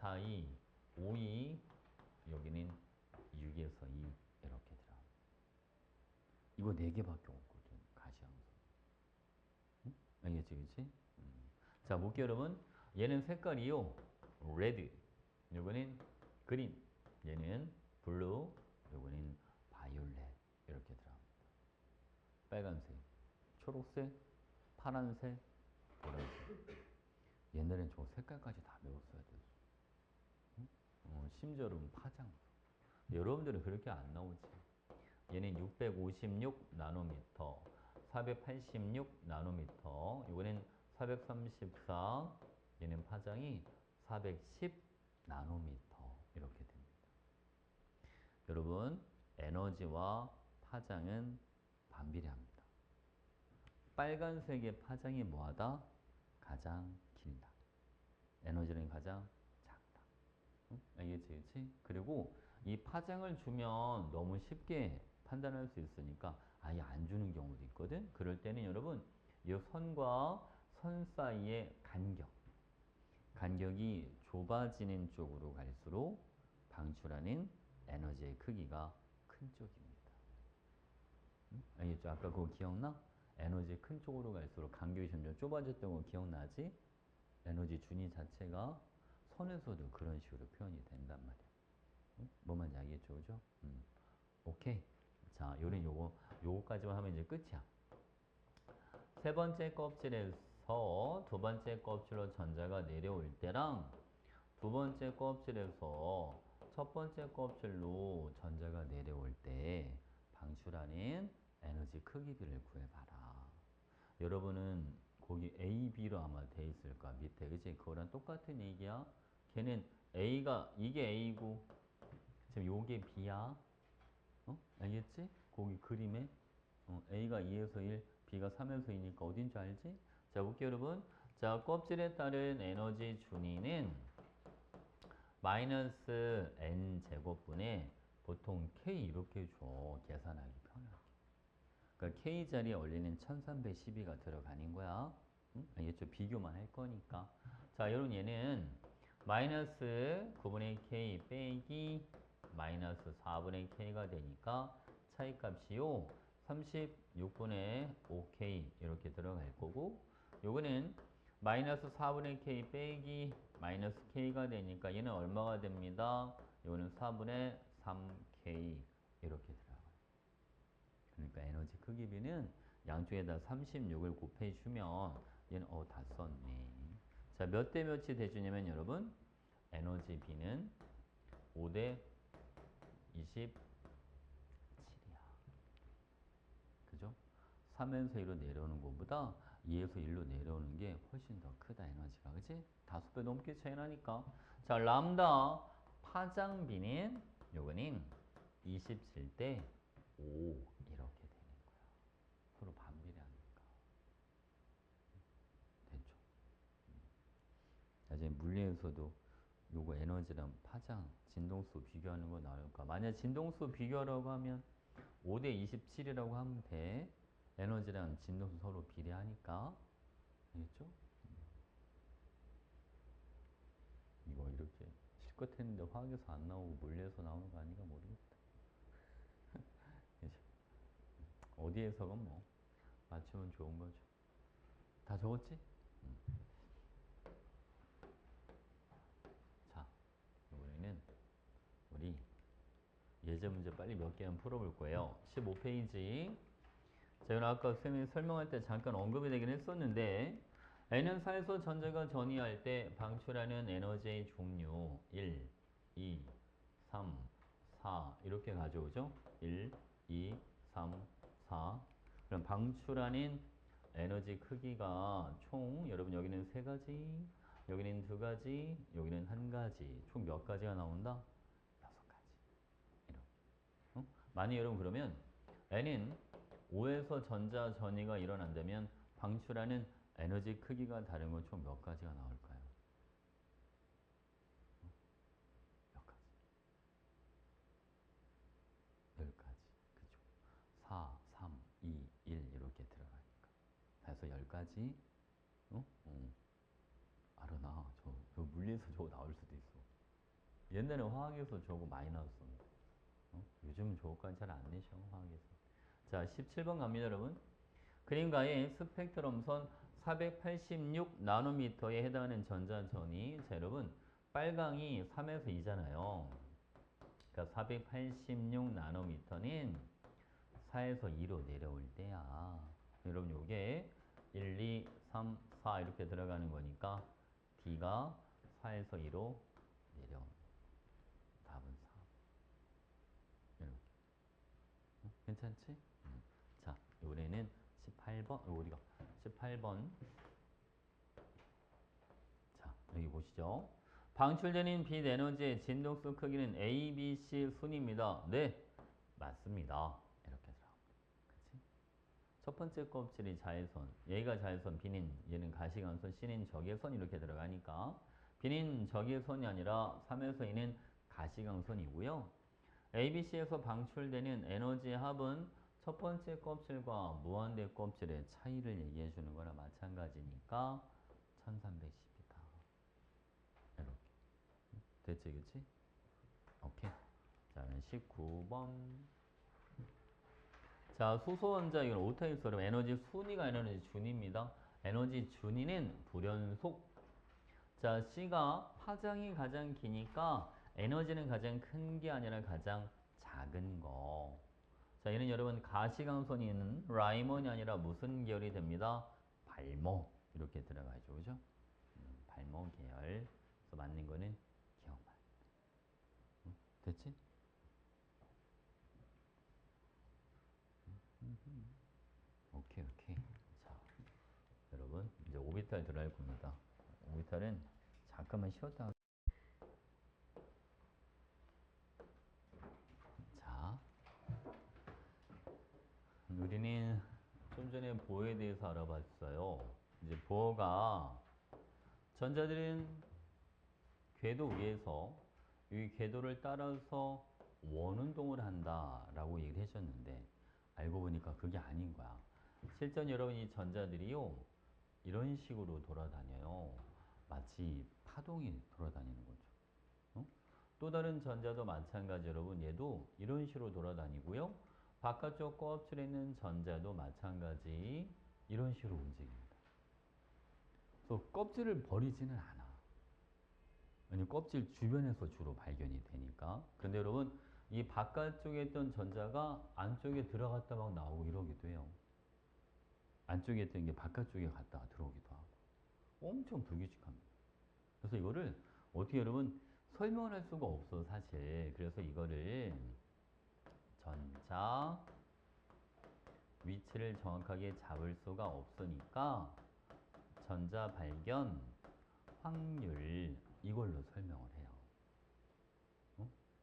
4이, 5이, 여기는 6에서 2 이렇게 들어. 이거 4개밖에 없거든. 가시광선. 응? 알겠지, 그치? 자, 볼게요, 여러분. 얘는 색깔이요. 레드. 요거는 그린. 얘는 블루. 요거는 바이올렛. 이렇게 들어갑니다. 빨간색, 초록색, 파란색, 보라색. 옛날엔 저 색깔까지 다 배웠어야 돼. 심지어 여러분 파장. 여러분들은 그렇게 안 나오지. 얘는 656 나노미터, 486 나노미터, 이거는 434, 얘는 파장이 410 나노미터 이렇게 됩니다. 여러분 에너지와 파장은 반비례합니다. 빨간색의 파장이 뭐하다? 가장 길다. 에너지는 가장 작다. 응? 알겠지, 그치? 그리고 이 파장을 주면 너무 쉽게 판단할 수 있으니까 아예 안 주는 경우도 있거든. 그럴 때는 여러분 이 선과 선 사이의 간격이 좁아지는 쪽으로 갈수록 방출하는 에너지의 크기가 큰 쪽입니다. 응? 알겠죠? 아까 그거 기억나? 에너지 큰 쪽으로 갈수록 간격이 점점 좁아졌던 거 기억나지? 에너지 준위 자체가 선에서도 그런 식으로 표현이 된단 말이야. 응? 뭐 말인지 알겠죠? 그죠? 오케이. 자, 요거까지만 하면 이제 끝이야. 세 번째 껍질에서 두 번째 껍질로 전자가 내려올 때랑 두 번째 껍질에서 첫 번째 껍질로 전자가 내려올 때 방출하는 에너지 크기들을 구해봐라. 여러분은 거기 A, B로 아마 돼 있을 거야. 밑에. 그치? 그거랑 똑같은 얘기야. 걔는 이게 A고, 지금 요게 B야. 알겠지? 거기 그림에. A가 2에서 1, B가 3에서 2니까 어딘 줄 알지? 자, 볼게요, 여러분. 자, 껍질에 따른 에너지 준위는 마이너스 N 제곱분에 보통 K 이렇게 줘. 계산하기 편하게. 그러니까 K 자리에 원래는 1312가 들어가는 거야. 응? 알겠죠? 비교만 할 거니까. 자, 여러분 얘는 마이너스 9분의 K 빼기 마이너스 4분의 K가 되니까 차이값이요. 36분의 5K 이렇게 들어갈 거고 요거는 마이너스 4분의 K 빼기 마이너스 K가 되니까 얘는 얼마가 됩니다? 요거는 4분의 3K 이렇게 들어가요. 그러니까 에너지 크기비는 양쪽에다 36을 곱해주면 얘는 다 썼네. 자, 몇 대 몇이 대주냐면 여러분 에너지 B는 5대 27이야. 그죠? 3에서 2로 내려오는 것보다 2에서 1로 내려오는 게 훨씬 더 크다 에너지가. 그치? 5배 넘게 차이 나니까. 자, 람다 파장비는 요거는 27대 5 이렇게 되는 거야. 서로 반비례하니까. 됐죠? 나중에 물리에서도 요거 에너지랑 파장, 진동수 비교하는 거 나올까? 만약 진동수 비교하라고 하면 5대 27이라고 하면 돼. 에너지랑 진동수 서로 비례하니까. 알겠죠? 이거 이렇게 실컷 했는데 화학에서 안 나오고 물리에서 나오는 거 아닌가 모르겠다. 그죠? 어디에서건 뭐 맞추면 좋은 거죠. 다 적었지? 자, 이번에는 우리 예제 문제 빨리 몇 개만 풀어볼 거예요. 15페이지. 제가 아까 선생님이 설명할 때 잠깐 언급이 되긴 했었는데 N은 사에서 전자가 전이할 때 방출하는 에너지의 종류 1, 2, 3, 4 이렇게 가져오죠. 1, 2, 3, 4 그럼 방출하는 에너지 크기가 총 여러분 여기는 세 가지 여기는 두 가지 여기는 한 가지 총 몇 가지가 나온다? 6가지 이렇게 만약 여러분 그러면 N은 5에서 전자 전이가 일어난다면 방출하는 에너지 크기가 다른 건 총 몇 가지가 나올까요? 몇 가지? 10가지. 그죠? 4, 3, 2, 1 이렇게 들어가니까. 그래서 10가지. 어? 알아나. 저 물리에서 저거 나올 수도 있어. 옛날에 화학에서 저거 많이 나왔었는데. 요즘은 저거까지 잘 안 내셔, 화학에서. 자, 17번 갑니다, 여러분. 그림가의 스펙트럼선 486 나노미터에 해당하는 전자전이 자 여러분 빨강이 3에서 2잖아요. 그러니까 486 나노미터는 4에서 2로 내려올 때야. 여러분 요게 1, 2, 3, 4 이렇게 들어가는 거니까 D가 4에서 2로 내려옵니다. 답은 4. 이렇게. 괜찮지? 자, 요래는 18번, 우리가 18번. 자, 여기 보시죠. 방출되는 빛 에너지의 진동수 크기는 A, B, C 순입니다. 네, 맞습니다. 이렇게 들어갑니다. 그치? 첫 번째 껍질이 자외선, 얘가 자외선, B는 얘는 가시광선, C는 적외선 이렇게 들어가니까 B는 적외선이 아니라 3에서 2는 가시광선이고요. A, B, C에서 방출되는 에너지의 합은 첫 번째 껍질과 무한대 껍질의 차이를 얘기해 주는 거나 마찬가지니까 1310이다. 이렇게. 됐지, 그치? 오케이. 자, 19번. 자, 수소원자 이건 오타입처럼 에너지 순위가 에너지 준입니다. 에너지 준위는 불연속. 자, C가 파장이 가장 기니까 에너지는 가장 큰 게 아니라 가장 작은 거. 자, 얘는 여러분 가시광선이 있는 라이몬이 아니라 무슨 계열이 됩니다? 발모. 이렇게 들어가죠. 그죠? 발모 계열. 그래서 맞는 거는 기억만. 됐지? 오케이, 오케이. 자, 여러분, 이제 오비탈 들어갈 겁니다. 오비탈은 잠깐만 쉬었다. 자, 우리는 좀 전에 보어에 대해서 알아봤어요. 이제 보어가 전자들은 궤도 위에서 이 궤도를 따라서 원운동을 한다라고 얘기를 해줬는데 알고 보니까 그게 아닌 거야. 실전 여러분 이 전자들이요 이런 식으로 돌아다녀요. 마치 파동이 돌아다니는 거죠. 어? 또 다른 전자도 마찬가지 여러분 얘도 이런 식으로 돌아다니고요. 바깥쪽 껍질에 있는 전자도 마찬가지 이런 식으로 움직입니다. 그래서 껍질을 버리지는 않아. 왜냐면 껍질 주변에서 주로 발견이 되니까. 근데 여러분 이 바깥쪽에 있던 전자가 안쪽에 들어갔다 막 나오고 이러기도 해요. 안쪽에 있던 게 바깥쪽에 갔다가 들어오기도 하고. 엄청 불규칙합니다. 그래서 이거를 어떻게 여러분 설명을 할 수가 없어 사실. 그래서 이거를 전자 위치를 정확하게 잡을 수가 없으니까 전자 발견 확률 이걸로 설명을 해요.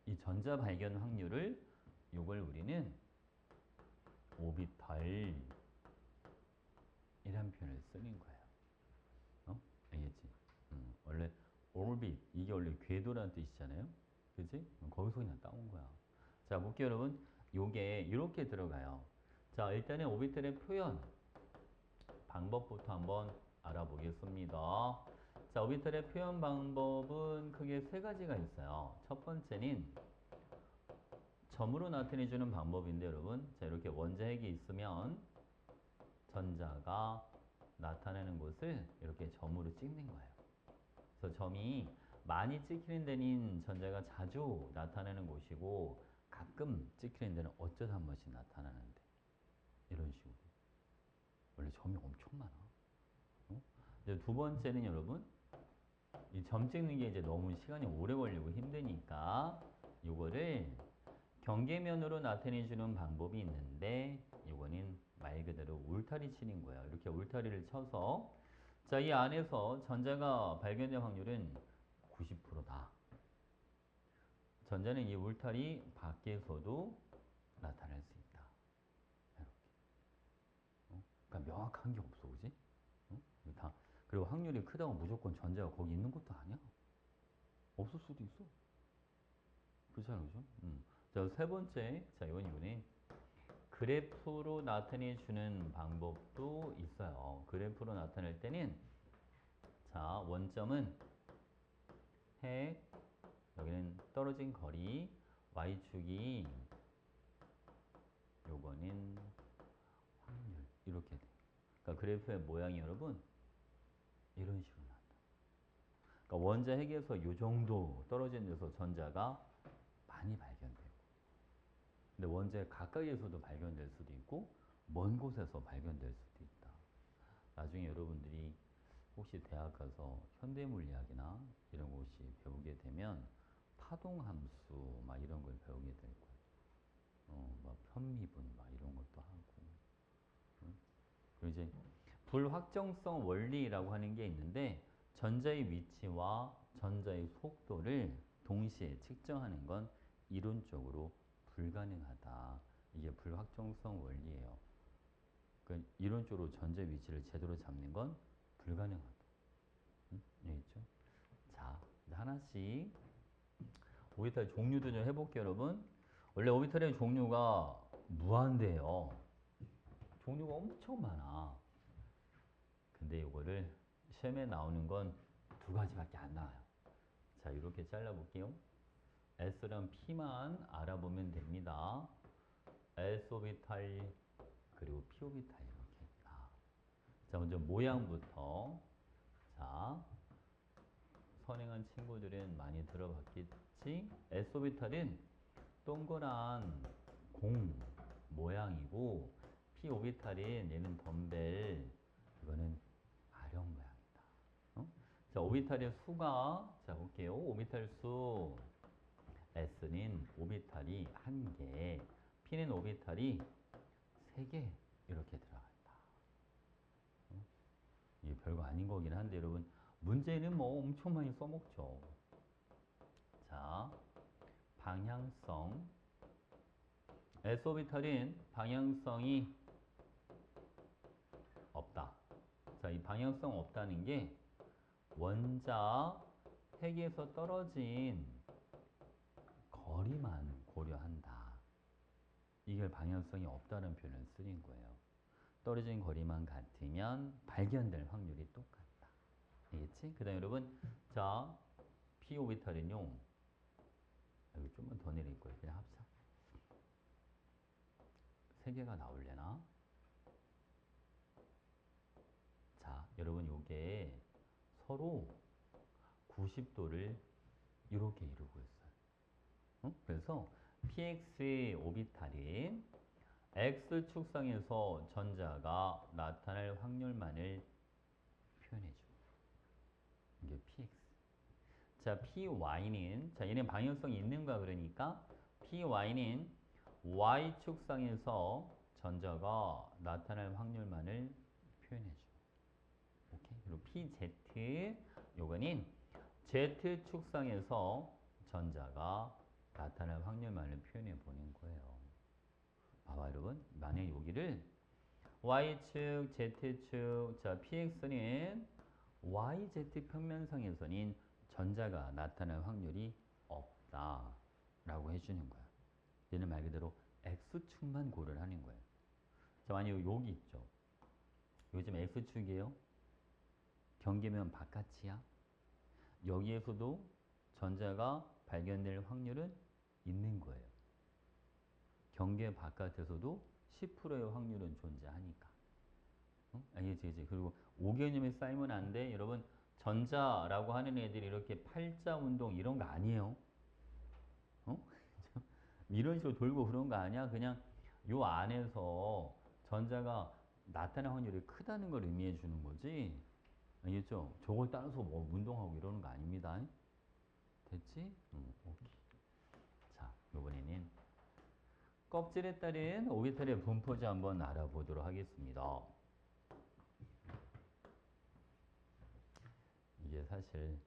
이 전자 발견 확률을 이걸 우리는 오비탈 이란 표현을 쓰는 거예요. 알겠지? 원래 orbit 이게 원래 궤도라는 뜻이잖아요. 그치? 거기서 그냥 따온 거야. 자, 볼게요, 여러분. 요게 이렇게 들어가요. 자, 일단은 오비탈의 표현 방법부터 한번 알아보겠습니다. 자, 오비탈의 표현 방법은 크게 세 가지가 있어요. 첫 번째는 점으로 나타내주는 방법인데 여러분, 자, 이렇게 원자핵이 있으면 전자가 나타나는 곳을 이렇게 점으로 찍는 거예요. 그래서 점이 많이 찍히는 데는 전자가 자주 나타나는 곳이고 가끔 찍히는 데는 어쩌다 한 번씩 나타나는데 이런 식으로 원래 점이 엄청 많아. 이제 두 번째는 여러분 이 점 찍는 게 이제 너무 시간이 오래 걸리고 힘드니까 요거를 경계면으로 나타내 주는 방법이 있는데 요거는 말 그대로 울타리 치는 거예요. 이렇게 울타리를 쳐서 자, 이 안에서 전자가 발견될 확률은 90%다. 전자는 이 울타리 밖에서도 나타날 수 있다. 이렇게. 그러니까 명확한 게 없어, 그지? 다. 그리고 확률이 크다고 무조건 전자가 거기 있는 것도 아니야. 없을 수도 있어. 그렇잖아, 그죠? 자, 세 번째, 자, 이번에 그래프로 나타내 주는 방법도 있어요. 그래프로 나타낼 때는 자, 원점은 핵, 여기는 떨어진 거리, y축이 요거는 확률 이렇게 돼. 그러니까 그래프의 모양이 여러분 이런 식으로 나온다. 그러니까 원자 핵에서 요 정도 떨어진 데서 전자가 많이 발견되고 근데 원자핵 가까이에서도 발견될 수도 있고 먼 곳에서 발견될 수도 있다. 나중에 여러분들이 혹시 대학 가서 현대물리학이나 이런 거 혹시 배우게 되면 파동함수 막 이런 걸 배우게 될 거예요. 막 편미분 막 이런 것도 하고. 그리고 이제 불확정성 원리라고 하는 게 있는데 전자의 위치와 전자의 속도를 동시에 측정하는 건 이론적으로 불가능하다. 이게 불확정성 원리예요. 그러니까 이론적으로 전자 위치를 제대로 잡는 건 불가능하다. 알겠죠? 자, 하나씩 오비탈 종류도 좀 해볼게요, 여러분. 원래 오비탈의 종류가 무한대예요. 종류가 엄청 많아. 근데 이거를 시험에 나오는 건 두 가지밖에 안 나와요. 자, 이렇게 잘라볼게요. S랑 P만 알아보면 됩니다. S 오비탈 그리고 P 오비탈 이렇게. 자, 먼저 모양부터. 자, 선행한 친구들은 많이 들어봤겠지? S 오비탈은 동그란 공 모양이고 P 오비탈은 얘는 덤벨 이거는 아령 모양이다. 자, 오비탈의 수가 자 볼게요. 오비탈 수 S는 오비탈이 1개, P는 오비탈이 3개 이렇게 들어간다. 이게 별거 아닌 거긴 한데 여러분 문제는 뭐 엄청 많이 써먹죠. 자, 방향성 S오비탈은 방향성이 없다. 자, 이 방향성 없다는 게 원자 핵에서 떨어진 거리만 고려한다. 이걸 방향성이 없다는 표현을 쓰는 거예요. 떨어진 거리만 같으면 발견될 확률이 똑같다. 알겠지? 그 다음에 여러분, 자, p 오비탈은요. 여기 좀만 더 내릴 거예요. 그냥 합쳐. 3개가 나올려나? 자, 여러분 요게 서로 90도를 이렇게 이루고 있어요. 그래서 px 오비탈인 x축상에서 전자가 나타날 확률만을 표현해줘. 이게 px. 자, py는 자, 얘는 방향성이 있는가 그러니까 py는 y축상에서 전자가 나타날 확률만을 표현해줘. 오케이. 그리고 pz 요거는 z축상에서 전자가 나타날 확률만을 표현해 보는 거예요. 봐봐 여러분. 만약에 여기를 Y축, Z축, 자 PX는 YZ 평면상에서는 전자가 나타날 확률이 없다 라고 해주는 거야. 얘는 말 그대로 X축만 고려를 하는 거예요. 자 만약 여기 있죠. 요즘 X축이에요. 경계면 바깥이야. 여기에서도 전자가 발견될 확률은 있는 거예요. 경계 바깥에서도 10%의 확률은 존재하니까. 응? 알겠지, 그치? 그리고 5개념에 쌓이면 안 돼. 여러분, 전자라고 하는 애들이 이렇게 팔자 운동 이런 거 아니에요. 어? 이런 식으로 돌고 그런 거 아니야. 그냥 요 안에서 전자가 나타날 확률이 크다는 걸 의미해 주는 거지. 알겠죠? 저걸 따라서 뭐 운동하고 이러는 거 아닙니다. 됐지? 오케이. 자, 이번에는 껍질에 따른 오비탈의 분포지 한번 알아보도록 하겠습니다. 이게 사실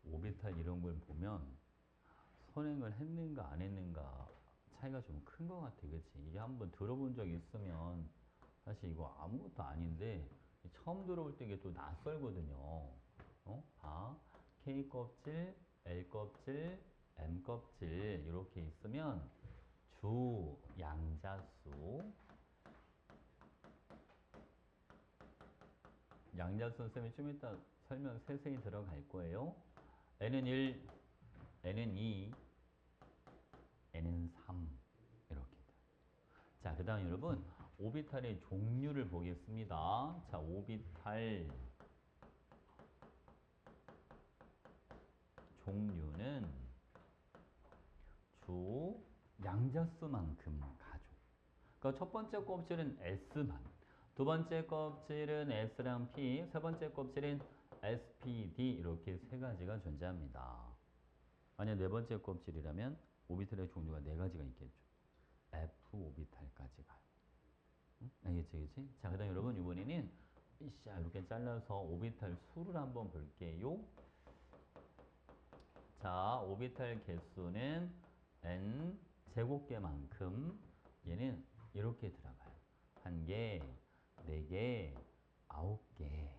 오비탈 이런 걸 보면 선행을 했는가 안 했는가 차이가 좀 큰 것 같아. 그치? 이게 한번 들어본 적 있으면 사실 이거 아무것도 아닌데 처음 들어볼 때 이게 또 낯설거든요. 봐. K 껍질, L 껍질, M 껍질 이렇게 있으면 주 양자수 양자수 쌤이 좀 이따 설명 세세히 들어갈 거예요. N은 1, N은 2, N은 3 이렇게. 자, 그 다음 여러분 오비탈의 종류를 보겠습니다. 자, 오비탈 종류는 주 양자수만큼 가죠. 그러니까 첫 번째 껍질은 S만, 두 번째 껍질은 S랑 P, 세 번째 껍질은 SPD 이렇게 세 가지가 존재합니다. 만약 네 번째 껍질이라면 오비탈의 종류가 네 가지가 있겠죠. F 오비탈까지 가요. 응? 알겠지, 그치? 자, 그 다음 여러분 이번에는 이렇게 잘라서 오비탈 수를 한번 볼게요. 자, 오비탈 개수는 n 제곱개만큼 얘는 이렇게 들어가요. 한 개, 네 개, 아홉 개 이렇게.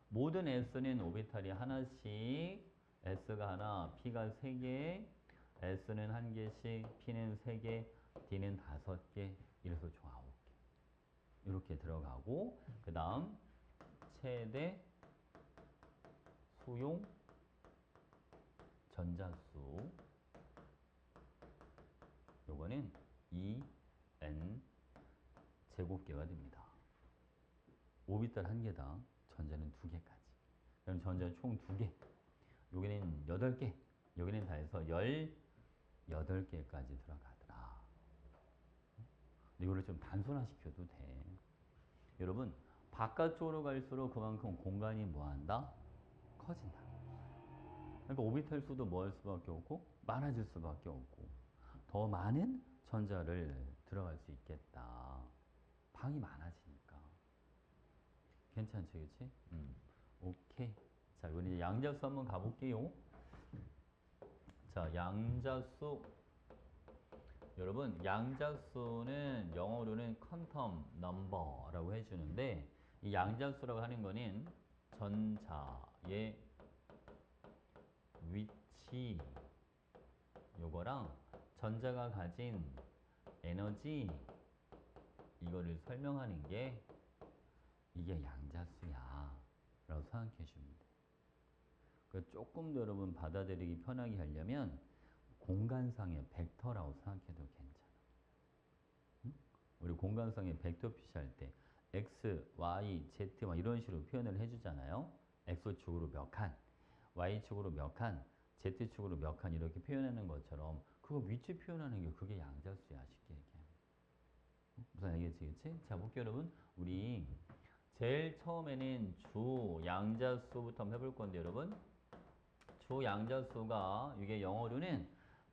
모든 s는 오비탈이 하나씩 s가 하나, p가 세 개, s는 한 개씩, p는 세 개, d는 다섯 개, 이래서 총 아홉 개. 이렇게 들어가고 그 다음 최대 수용 전자수 요거는 2n 제곱개가 됩니다. 오비탈 한 개당 전자는 두 개까지. 그럼 전자는 총 두 개. 여기는 8개. 여기는 다 해서 18개까지 들어가더라. 근데 이거를 좀 단순화시켜도 돼. 여러분, 바깥쪽으로 갈수록 그만큼 공간이 뭐한다? 커진다. 그러니까 오비탈 수도 뭐 할 수밖에 없고 많아질 수밖에 없고 더 많은 전자를 들어갈 수 있겠다. 방이 많아지니까. 괜찮지, 그치? 오케이. 자, 이번 이제 양자수 한번 가볼게요. 자, 양자수. 여러분, 양자수는 영어로는 퀀텀 넘버라고 해주는데 이 양자수라고 하는 거는 전자의 위치 요거랑 전자가 가진 에너지 이거를 설명하는 게 이게 양자수야 라고 생각해 주면 돼. 그 조금 더 여러분 받아들이기 편하게 하려면 공간상의 벡터라고 생각해도 괜찮아. 응? 우리 공간상의 벡터 표시할 때 x, y, z 막 이런 식으로 표현을 해주잖아요. x축으로 몇 칸, y축으로 몇 칸, z축으로 몇 칸 이렇게 표현하는 것처럼 그거 위치 표현하는 게 그게 양자수야 쉽게 얘기하면. 무슨 알겠지, 그치? 자, 볼게요, 여러분. 우리 제일 처음에는 주 양자수부터 한번 해볼 건데, 여러분. 주 양자수가 이게 영어로는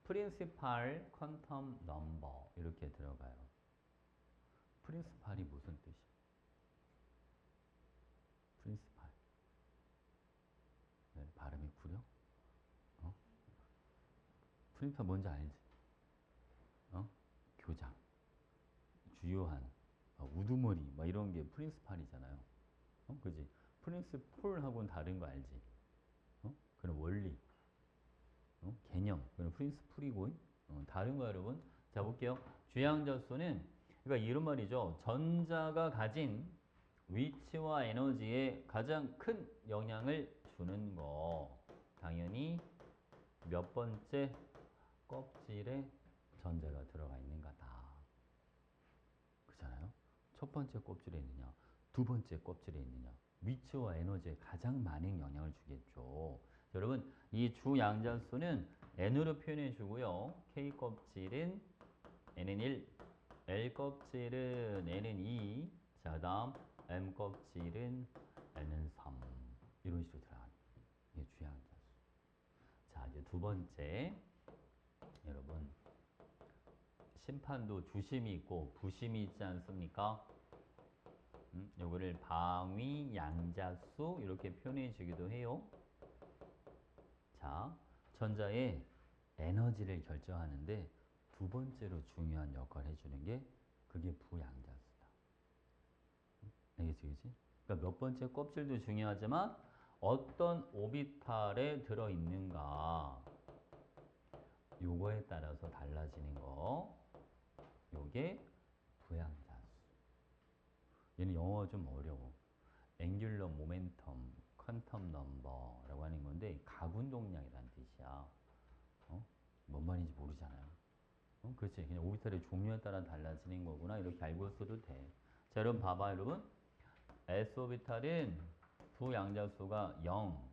principal quantum number 이렇게 들어가요. principal이 무슨 뜻이야? principal. 네, 발음이 구려? principal 뭔지 알지? 교장, 주요한 우두머리 막 이런 게 프린스팔이잖아요. 그지? 프린스폴하고는 다른 거 알지? 그런 원리, 개념, 그런 프린스풀이고 다른 거 여러분. 자 볼게요. 주양자수는 그러니까 이런 말이죠. 전자가 가진 위치와 에너지에 가장 큰 영향을 주는 거. 당연히 몇 번째 껍질에 전자가 들어가 있는 거다. 그렇잖아요. 첫 번째 껍질에 있느냐, 두 번째 껍질에 있느냐. 위치와 에너지에 가장 많은 영향을 주겠죠. 여러분, 이 주양자수는 N으로 표현해 주고요. K 껍질은 N은 1, L 껍질은 N은 2, 자, 다음 M 껍질은 N은 3. 이런 식으로 들어가는 이게 주양자수. 자, 이제 두 번째. 여러분, 심판도 주심이 있고 부심이 있지 않습니까? 요거를 방위, 양자수 이렇게 표현해 주기도 해요. 자, 전자의 에너지를 결정하는데 두 번째로 중요한 역할을 해주는 게 그게 부양자수다. 알겠지, 그지? 그러니까 몇 번째 껍질도 중요하지만 어떤 오비탈에 들어있는가 요거에 따라서 달라지는 거. 요게 부양자수. 얘는 영어가 좀 어려워. 앵귤러 모멘텀, 퀀텀 넘버라고 하는 건데 가군동량이라는 뜻이야. 뭔 말인지 모르잖아요. 그렇지. 그냥 오비탈의 종류에 따라 달라지는 거구나. 이렇게 알고 써도 돼. 자, 여러분 봐봐, 여러분. S 오비탈은 부양자수가 0,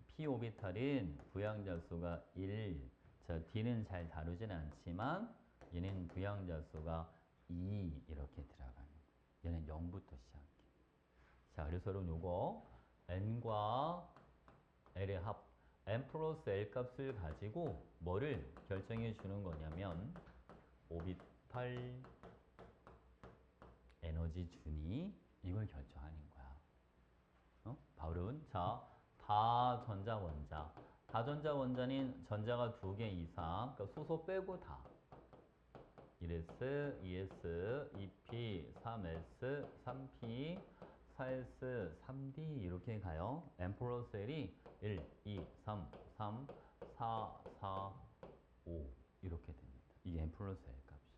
P 오비탈은 부양자수가 1. 자, D는 잘 다루진 않지만 얘는 부양자수가 2 이렇게 들어가는. 얘는 0부터 시작해. 자, 그래서 여러분 요거 N과 L의 합, N 플러스 L 값을 가지고 뭐를 결정해 주는 거냐면 오비탈 에너지 준위 이걸 결정하는 거야. 바울은 자, 다전자 원자. 다전자 원자는 전자가 2개 이상, 그러니까 수소 빼고 다. 1s, 2s, 2p, 3s, 3p, 4s, 3d 이렇게 가요. n 플러스 l이 1, 2, 3, 3, 4, 4, 5 이렇게 됩니다. 이게 n 플러스 l 값이.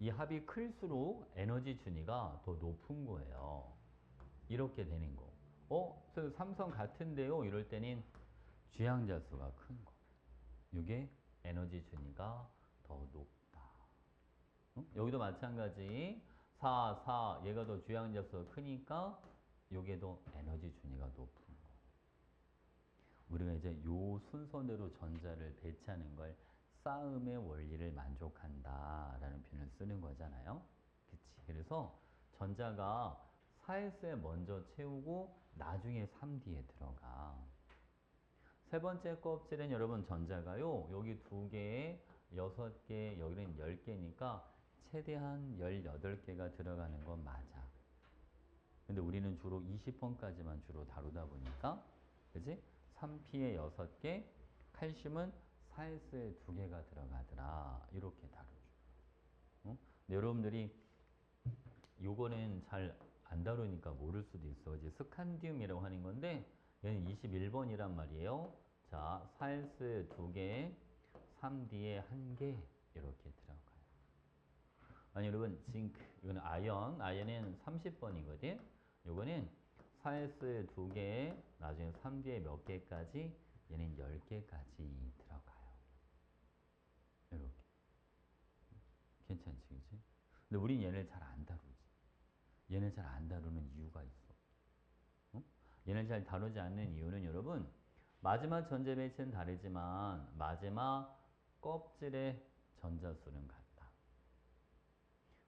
이 합이 클수록 에너지 준위가 더 높은 거예요. 이렇게 되는 거. 삼성 같은데요? 이럴 때는 주양자수가 큰 거. 이게 에너지 준위가 더 높다. 여기도 마찬가지. 4, 얘가 더 주양자수가 크니까 이게 더 에너지 준위가 높은 거. 우리가 이제 요 순서대로 전자를 배치하는 걸 싸움의 원리를 만족한다라는 표현을 쓰는 거잖아요. 그치? 그래서 전자가 4S에 먼저 채우고 나중에 3D에 들어가. 세 번째 껍질은 여러분 전자가요. 여기 2개에 6개, 여기는 10개니까 최대한 18개가 들어가는 건 맞아. 근데 우리는 주로 20번까지만 주로 다루다 보니까 그지? 3P에 6개, 칼슘은 4S에 2개가 들어가더라. 이렇게 다루죠. 근데 여러분들이 요거는 잘 안 다루니까 모를 수도 있어. 이제 스칸디움이라고 하는 건데 얘는 21번이란 말이에요. 자, 4S 2개, 3D에 1개 이렇게 들어가요. 아니 여러분 징크 이거는 아연은 30번이거든. 요거는 4S 2개, 나중에 3D에 몇 개까지 얘는 10개까지 들어가요. 이렇게. 괜찮지, 그치? 근데 우린 얘를 잘 안 다루지. 얘는 잘 안 다루는 이유가 있어. 얘는 잘 다루지 않는 이유는 여러분 마지막 전자 배치는 다르지만 마지막 껍질의 전자수는 같다.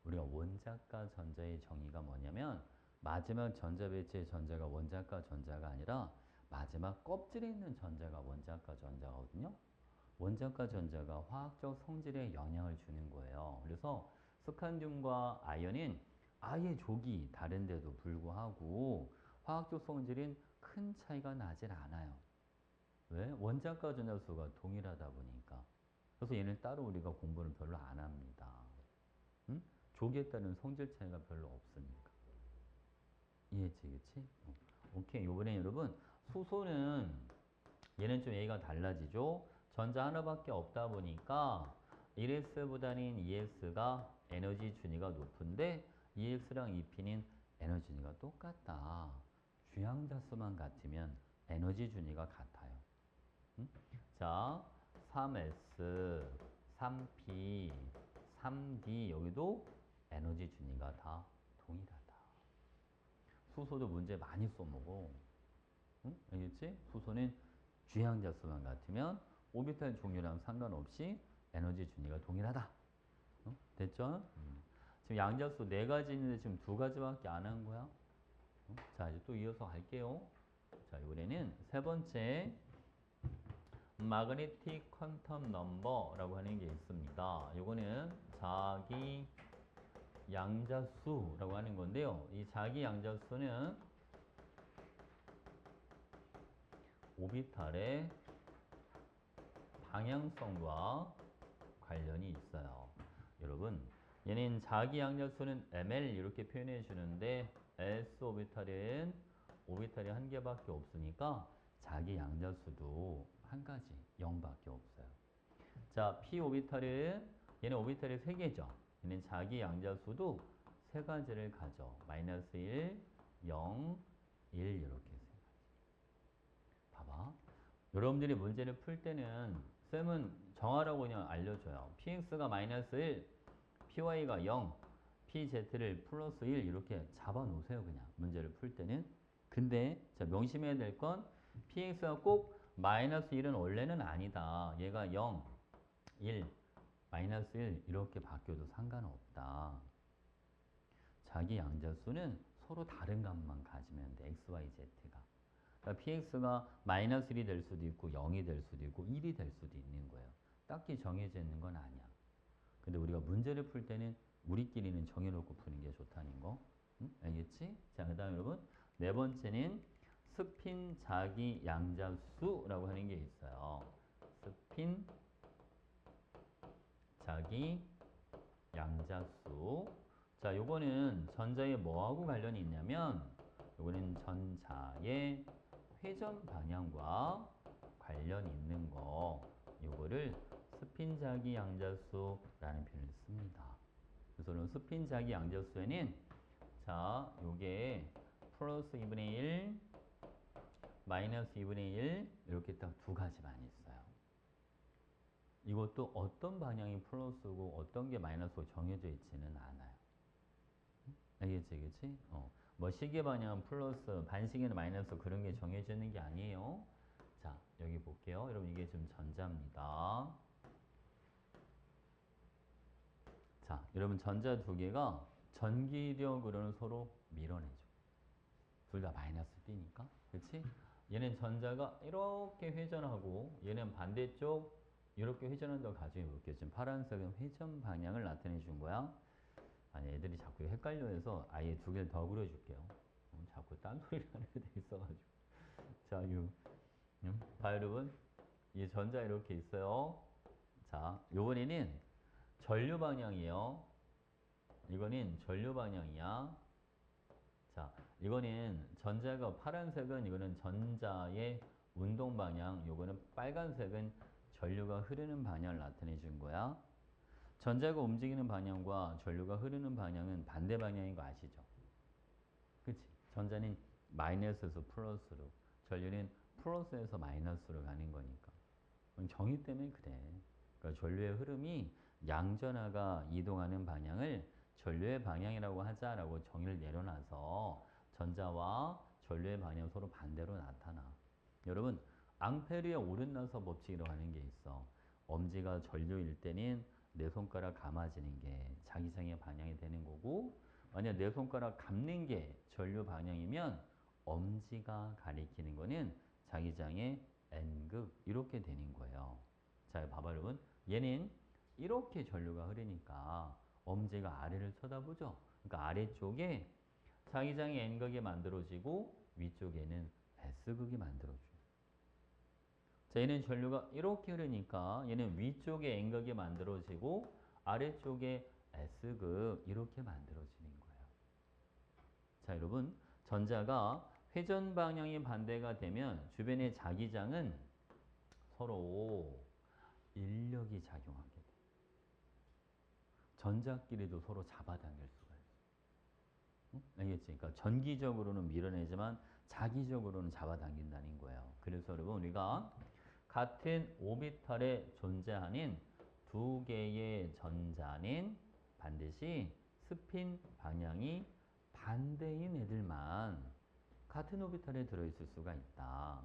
우리가 원자과 전자의 정의가 뭐냐면 마지막 전자 배치의 전자가 원자과 전자가 아니라 마지막 껍질에 있는 전자가 원자과 전자거든요. 원자과 전자가 화학적 성질에 영향을 주는 거예요. 그래서 스칸듐과 아연은 아예 족이 다른데도 불구하고 화학적 성질은 큰 차이가 나질 않아요. 왜? 원자과 전자수가 동일하다 보니까. 그래서 얘는 따로 우리가 공부를 별로 안 합니다. 응? 족에 따른 성질 차이가 별로 없으니까. 이해되겠지? 오케이. 요번에 여러분 수소는 얘는 좀 얘가 달라지죠. 전자 하나밖에 없다 보니까 1s보다는 2s가 에너지 준위가 높은데 2x랑 2p는 에너지 준위가 똑같다. 주양자수만 같으면 에너지 준위가 같아요. 응? 자, 3s, 3p, 3d 여기도 에너지 준위가 다 동일하다. 수소도 문제 많이 써먹어. 응? 알겠지? 수소는 주양자수만 같으면 오비탈 종류랑 상관없이 에너지 준위가 동일하다. 어? 됐죠? 지금 양자수 네 가지 있는데 지금 두 가지밖에 안 한 거야. 자, 이제 또 이어서 갈게요. 자, 이번에는 세 번째 magnetic quantum number라고 하는 게 있습니다. 이거는 자기 양자수라고 하는 건데요. 이 자기 양자수는 오비탈의 방향성과 관련이 있어요. 여러분, 얘는 자기 양자수는 ml 이렇게 표현해 주는데 s 오비탈은 오비탈이 한 개밖에 없으니까 자기 양자수도 한 가지 0밖에 없어요. 자, p 오비탈은 얘는 오비탈이 세 개죠. 얘는 자기 양자수도 세 가지를 가져. 마이너스 1, 0, 1 이렇게 세 가지. 봐봐. 여러분들이 문제를 풀 때는 쌤은 정하라고 그냥 알려줘요. px가 마이너스 1, py가 0, pz를 플러스 1 이렇게 잡아놓으세요. 그냥 문제를 풀 때는. 근데 자, 명심해야 될 건 px가 꼭 마이너스 1은 원래는 아니다. 얘가 0, 1, 마이너스 1 이렇게 바뀌어도 상관없다. 자기 양자수는 서로 다른 값만 가지면 돼. x, y, z가. 그러니까 px가 마이너스 1이 될 수도 있고 0이 될 수도 있고 1이 될 수도 있는 거예요. 딱히 정해져 있는 건 아니야. 근데 우리가 문제를 풀 때는 우리끼리는 정해놓고 푸는 게 좋다는 거. 응? 알겠지? 자, 그 다음 여러분 네 번째는 스핀 자기 양자수라고 하는 게 있어요. 스핀 자기 양자수. 자, 요거는 전자의 뭐하고 관련이 있냐면 요거는 전자의 회전 방향과 관련이 있는 거. 요거를 스핀 자기 양자수라는 표현을 씁니다. 그래서 스핀 자기 양자수에는 자, 요게 플러스 2분의 1, 마이너스 2분의 1 이렇게 딱 두 가지만 있어요. 이것도 어떤 방향이 플러스고 어떤 게 마이너스고 정해져 있지는 않아요. 알겠지, 알겠지? 뭐 시계 방향은 플러스, 반시계는 마이너스 그런 게 정해져 있는 게 아니에요. 자, 여기 볼게요. 여러분 이게 좀 전자입니다. 자, 여러분 전자 두 개가 전기력으로는 서로 밀어내죠. 둘 다 마이너스 띄니까. 그렇지? 얘는 전자가 이렇게 회전하고 얘는 반대쪽 이렇게 회전한다고 가정해 볼게요. 지금 파란색은 회전 방향을 나타내 준 거야. 아니 애들이 자꾸 헷갈려해서 아예 두 개를 더 그려줄게요. 자꾸 딴소리를 하는 애들이 있어가지고. 자, 봐 여러분. 이 전자 이렇게 있어요. 자, 요번에는 전류 방향이에요. 이거는 전류 방향이야. 자, 이거는 전자가 파란색은 이거는 전자의 운동 방향, 요거는 빨간색은 전류가 흐르는 방향을 나타내 준 거야. 전자가 움직이는 방향과 전류가 흐르는 방향은 반대 방향인 거 아시죠? 그치? 전자는 마이너스에서 플러스로, 전류는 플러스에서 마이너스로 가는 거니까. 정의 때문에 그래. 그러니까 전류의 흐름이 양전하가 이동하는 방향을 전류의 방향이라고 하자라고 정의를 내려놔서 전자와 전류의 방향은 서로 반대로 나타나. 여러분, 앙페르의 오른나서 법칙이라고 하는 게 있어. 엄지가 전류일 때는 내 손가락 감아지는 게 자기장의 방향이 되는 거고, 만약 내 손가락 감는 게 전류 방향이면 엄지가 가리키는 거는 자기장의 N극 이렇게 되는 거예요. 자, 봐봐 여러분. 얘는 이렇게 전류가 흐르니까 엄지가 아래를 쳐다보죠. 그러니까 아래쪽에 자기장이 N극이 만들어지고 위쪽에는 S극이 만들어져요. 자, 얘는 전류가 이렇게 흐르니까 얘는 위쪽에 N극이 만들어지고 아래쪽에 S극 이렇게 만들어지는 거예요. 자, 여러분, 전자가 회전 방향이 반대가 되면 주변의 자기장은 서로 인력이 작용하게 돼. 전자끼리도 서로 잡아당길 수가 있어. 응? 알겠지? 그러니까 전기적으로는 밀어내지만 자기적으로는 잡아당긴다는 거예요. 그래서 여러분 우리가 같은 오비탈에 존재하는 두 개의 전자는 반드시 스핀 방향이 반대인 애들만 같은 오비탈에 들어있을 수가 있다.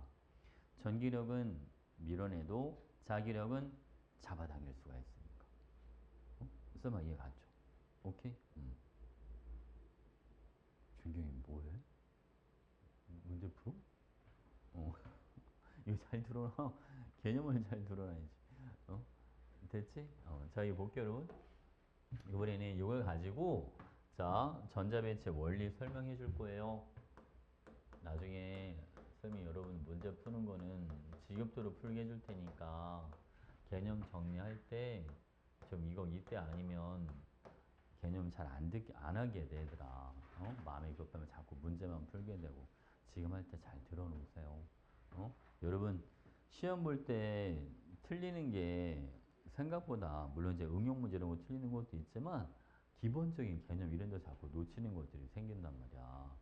전기력은 밀어내도 자기력은 잡아당길 수가 있으니까. 그래서 막 이해 갔죠? 오케이? 준경이 뭐해? 문제 풀어? 어. 이거 잘 들어라. 개념을 잘 들어놔야지. 어? 됐지? 자, 이거 볼게요, 여러분. 이번에는 이걸 가지고, 자, 전자배치 원리 설명해 줄 거예요. 나중에 쌤이 여러분 문제 푸는 거는 지겹도록 풀게 해줄 테니까 개념 정리할 때 좀 이거 이때 아니면 개념 잘 안 하게 돼, 얘들아. 마음이 급하면 자꾸 문제만 풀게 되고. 지금 할 때 잘 들어놓으세요. 여러분, 시험 볼 때 틀리는 게 생각보다, 물론 이제 응용 문제 이런 거 틀리는 것도 있지만, 기본적인 개념 이런 데 자꾸 놓치는 것들이 생긴단 말이야.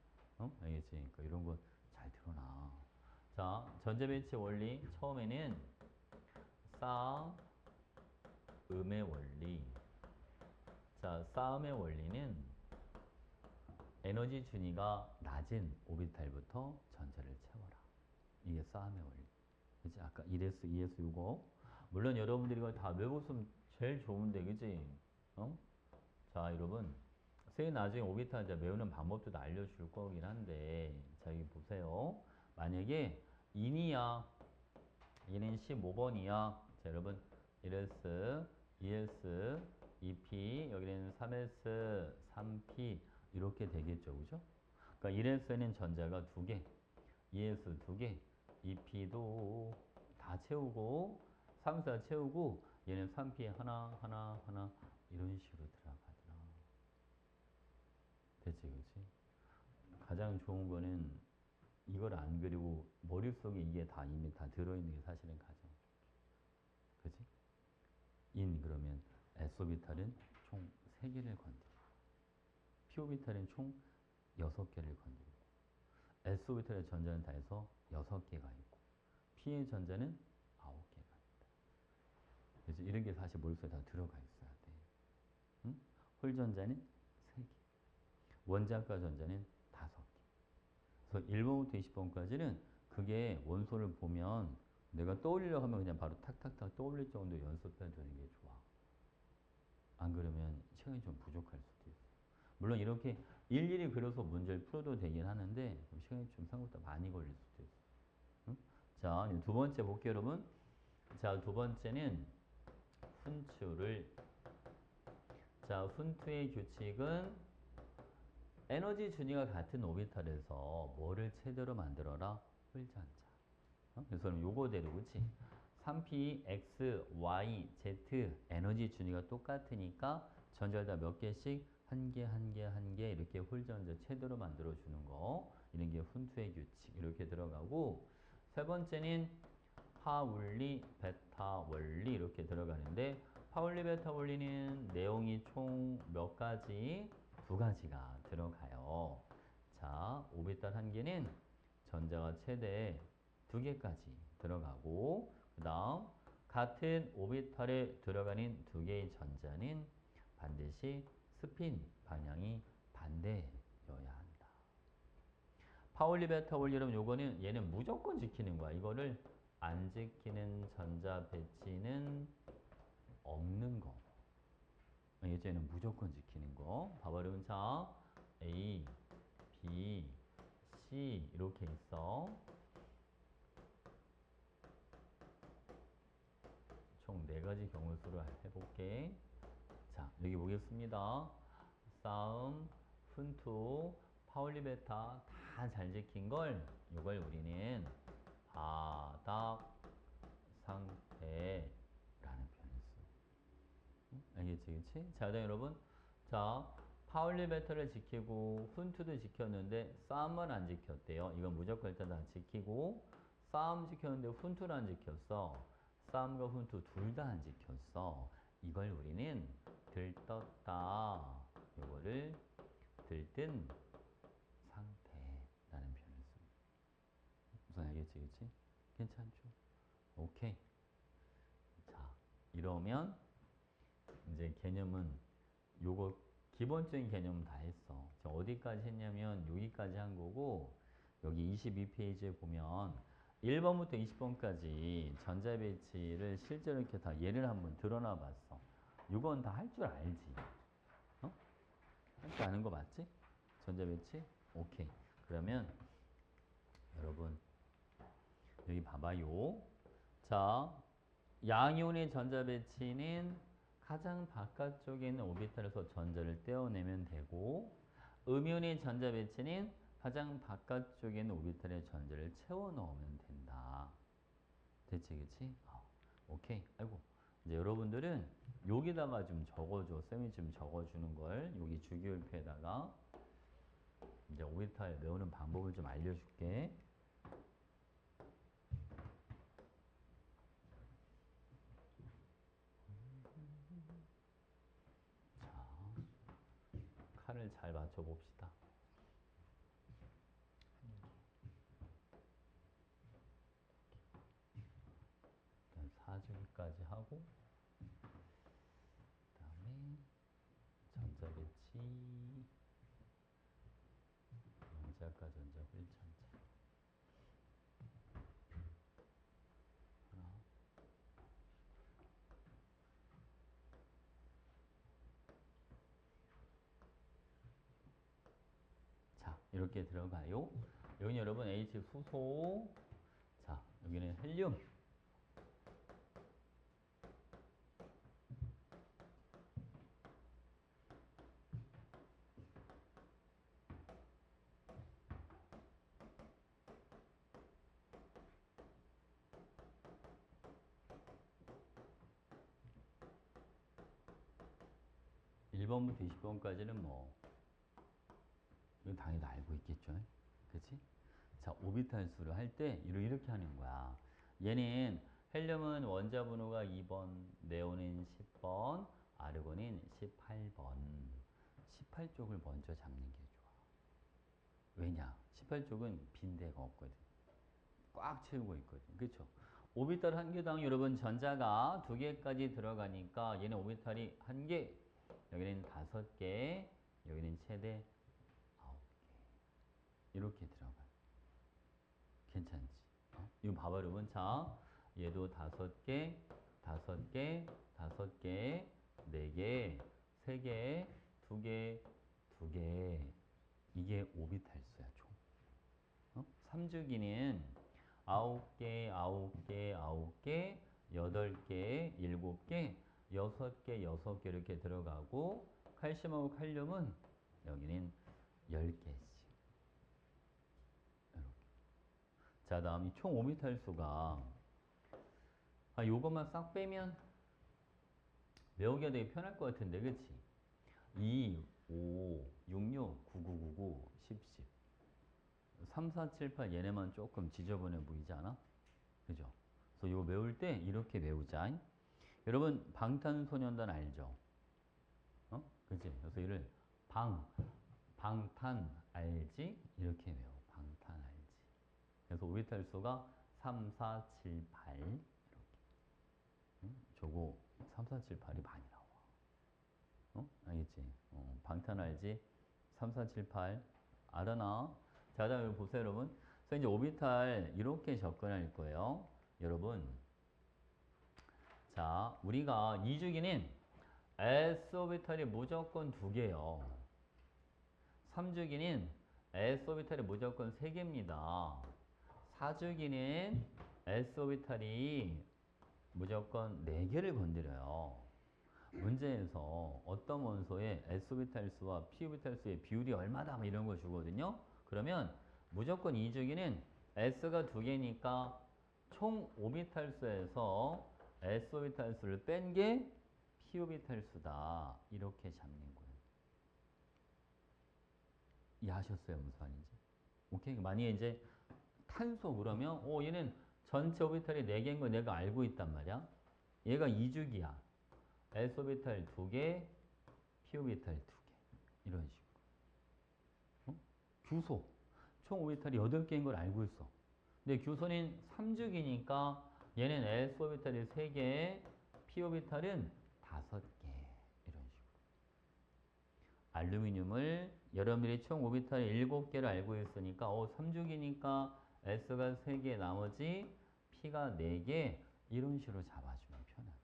알겠지? 그러니까 이런 거 잘 들어놔. 자, 전자배치 원리. 처음에는 싸움의 원리. 자, 싸움의 원리는 에너지 준위가 낮은 오비탈부터 전자를 채워라. 이게 싸움의 원리. 그치? 아까 1S, 2S 이거. 물론 여러분들이 이걸 다 외웠으면 제일 좋은데, 그치? 자, 여러분. 선생님 나중에 오비탈 이제 외우는 방법도 다 알려줄 거긴 한데, 자, 여기 보세요. 만약에 인이야. 얘는 15번이야. 자, 여러분. 1S, 2S, 2P, 여기는 3S, 3P 이렇게 되겠죠. 그죠? 그러니까 1S는 전자가 2개, 2S 2개, 2P도 다 채우고 3S 다 채우고 얘는 3P 하나 하나 하나 이런 식으로 들어가더라. 됐지, 그렇지? 가장 좋은 거는 이걸 안 그리고 머릿속에 이게 다 이미 다 들어있는 게 사실은 가장 좋죠. 그치? 인 그러면 S오비탈은 총 3개를 건드리고 P오비탈은 총 6개를 건드리고 S오비탈의 전자는 다 해서 6개가 있고 P의 전자는 9개가 있다. 그래서 이런 게 사실 머릿속에 다 들어가 있어야 돼. 응? 홀 전자는 3개, 원자과 전자는 5개. 그래서 1번부터 20번까지는 그게 원소를 보면 내가 떠올리려고 하면 그냥 바로 탁탁탁 떠올릴 정도 연습해 두는 게 좋아. 안 그러면 시간이 좀 부족할 수도 있어. 물론 이렇게 일일이 그려서 문제를 풀어도 되긴 하는데 시간이 좀 생각보다 많이 걸릴 수도 있어. 응? 자, 두 번째 볼게요, 여러분. 자, 두 번째는 훈투를. 자, 훈투의 규칙은 에너지 준위가 같은 오비탈에서 뭐를 최대로 만들어라? 홀전자. 그래서 요거대로, 그치? 3P, X, Y, Z 에너지 준위가 똑같으니까 전자를 다 몇 개씩 한 개, 한 개, 한 개 이렇게 홀전자 최대로 만들어 주는 거. 이런 게 훈투의 규칙. 이렇게 들어가고 세 번째는 파울리, 베타 원리 이렇게 들어가는데 파울리, 베타 원리는 내용이 총 몇 가지? 2가지가 들어가요. 자, 오비탈 한 개는 전자가 최대 2개까지 들어가고 그 다음 같은 오비탈에 들어가는 2개의 전자는 반드시 스핀 방향이 반대여야 한다. 파울리 베타 원리 여러분 요거는 얘는 무조건 지키는 거야. 이거를 안 지키는 전자 배치는 없는 거. 얘는 무조건 지키는 거. 봐봐 여러분. 자, A, B, C 이렇게 있어. 총 4가지 경우 수를 해볼게. 자, 여기 보겠습니다. 싸움, 훈투, 파울리 베타 다 잘 지킨 걸 이걸 우리는 바닥 상태라는 표현을 써. 알겠지, 그치? 자, 그다음 여러분. 자, 파울리 베터를 지키고 훈투도 지켰는데 싸움만 안 지켰대요. 이건 무조건 일단 다 지키고 싸움 지켰는데 훈투를 안 지켰어. 싸움과 훈투 둘 다 안 지켰어. 이걸 우리는 들떴다. 이거를 들뜬 상태라는 표현을 씁니다. 무슨 알겠지, 그치? 괜찮죠? 오케이. 자, 이러면 이제 개념은 요거 기본적인 개념은 다 했어. 어디까지 했냐면 여기까지 한 거고 여기 22페이지에 보면 1번부터 20번까지 전자배치를 실제로 이렇게 다 예를 한번 드러나 봤어. 이건 다 할 줄 알지? 어? 할 줄 아는 거 맞지? 전자배치? 오케이. 그러면 여러분 여기 봐봐요. 자, 양이온의 전자배치는 가장 바깥쪽에 있는 오비탈에서 전자를 떼어내면 되고 음이온의 전자배치는 가장 바깥쪽에 있는 오비탈에 전자를 채워 넣으면 된다. 됐지, 그치? 오케이. 아이고. 이제 여러분들은 여기다가 좀 적어줘. 쌤이 좀 적어주는 걸 여기 주기율표에다가 이제 오비탈 외우는 방법을 좀 알려줄게. 칼을 잘 맞춰봅시다. 일단 4주기까지 하고 그 다음에 전자배치 전자가 전자 훌전자 하나 자 이렇게 들어가요. 여기는 여러분 H 수소 자 여기는 헬륨 1번부터 20번까지는 뭐 이건 당연히 다 알고 있겠죠. 그치? 자, 오비탈 수를 할 때 이렇게 하는 거야. 얘는 헬륨은 원자 번호가 2번, 네온은 10번, 아르곤은 18번. 18쪽을 먼저 잡는 게 좋아. 왜냐? 18쪽은 빈대가 없거든. 꽉 채우고 있거든. 그쵸? 오비탈 한 개당 여러분 전자가 2개까지 들어가니까 얘는 오비탈이 1개, 여기는 5개, 여기는 최대 9개. 이렇게 들어가. 괜찮지? 이거 봐봐, 여러분. 자, 얘도 5개, 5개, 5개, 4개, 3개, 2개, 2개. 이게 오비탈수야, 총. 3주기는 9개, 9개, 9개, 8개, 7개, 6개, 6개 이렇게 들어가고 칼슘하고 칼륨은 여기는 10개씩. 자, 다음 이 총 오비탈수가 요것만 싹 빼면 외우기가 되게 편할 것 같은데, 그치? 2, 5, 6, 6, 9, 9, 9, 9, 10, 10. 3, 4, 7, 8 얘네만 조금 지저분해 보이지 않아? 그죠? 그래서 이거 외울 때 이렇게 외우자. 여러분 방탄소년단 알죠? 그치? 그래서 이를 방탄 알지? 이렇게 외워. 방탄 알지? 그래서 오비탈수가 3, 4, 7, 8 이렇게. 저거 3, 4, 7, 8이 많이 나와. 알겠지? 방탄 알지? 3, 4, 7, 8 알아나? 자, 다음 보세요, 여러분. 그래서 이제 오비탈 이렇게 접근할 거예요. 여러분. 자, 우리가 2주기는 S 오비탈이 무조건 2개요. 3주기는 S 오비탈이 무조건 3개입니다. 4주기는 S 오비탈이 무조건 4개를 건드려요. 문제에서 어떤 원소의 S 오비탈 수와 P 오비탈 수의 비율이 얼마다 뭐 이런 거 주거든요. 그러면 무조건 2주기는 S가 2개니까 총 오비탈수에서 s 오비탈수를 뺀 게 p 오비탈수다. 이렇게 잡는 거예요. 이해하셨어요? 무슨 말인지? 오케이? 만약에 이제 탄소 그러면 얘는 전체 오비탈이 4개인 거 내가 알고 있단 말이야. 얘가 2주기야. s 오비탈 2개, p 오비탈 2개. 이런 식으로. 규소. 총 오비탈이 8개인 걸 알고 있어. 근데 규소는 3주기니까 얘는 s 오비탈이 3개, p 오비탈은 5개. 이런 식으로. 알루미늄을 여러분들이 총 오비탈이 7개를 알고 있으니까 3주기니까 s가 3개, 나머지 p가 4개. 이런 식으로 잡아주면 편하지.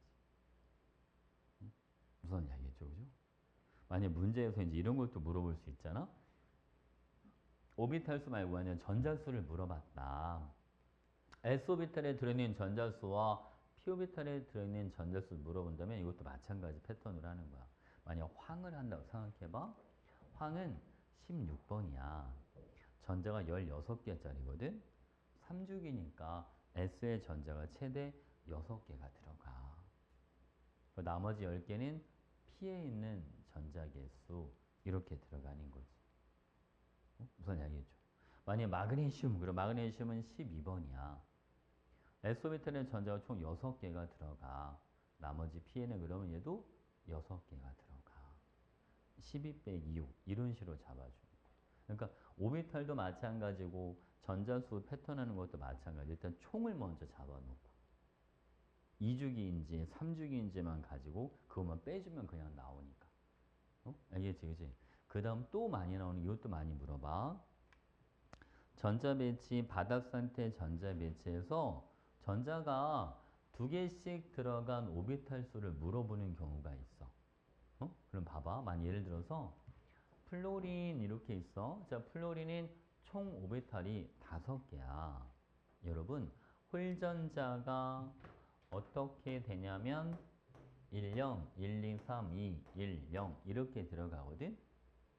무슨 이야기겠죠, 그죠? 만약 문제에서 이제 이런 것도 물어볼 수 있잖아. 오비탈 수 말고 그냥 전자수를 물어봤다. s오비탈에 들어있는 전자수와 p오비탈에 들어있는 전자수를 물어본다면 이것도 마찬가지 패턴으로 하는 거야. 만약 황을 한다고 생각해봐. 황은 16번이야. 전자가 16개짜리거든. 3주기니까 S의 전자가 최대 6개가 들어가. 나머지 10개는 P에 있는 전자 개수 이렇게 들어가는 거지. 무슨 이야기겠죠? 만약 마그네슘, 그럼 마그네슘은 12번이야. S오비탈의 전자가 총 6개가 들어가. 나머지 P에는 그러면 얘도 6개가 들어가. 12 빼기 6 이런 식으로 잡아주는 거야. 그러니까 오비탈도 마찬가지고 전자수 패턴하는 것도 마찬가지. 일단 총을 먼저 잡아놓고 2주기인지 3주기인지만 가지고 그것만 빼주면 그냥 나오니까. 알겠지, 그지? 그 다음 또 많이 나오는 이것도 많이 물어봐. 전자 배치, 바닥 상태 전자 배치에서 전자가 2개씩 들어간 오비탈 수를 물어보는 경우가 있어. 그럼 봐봐. 만약 예를 들어서 플로린 이렇게 있어. 자, 플로린은 총 오비탈이 5개야. 여러분, 홀전자가 어떻게 되냐면 10, 1, 2, 3, 2, 1, 0 이렇게 들어가거든.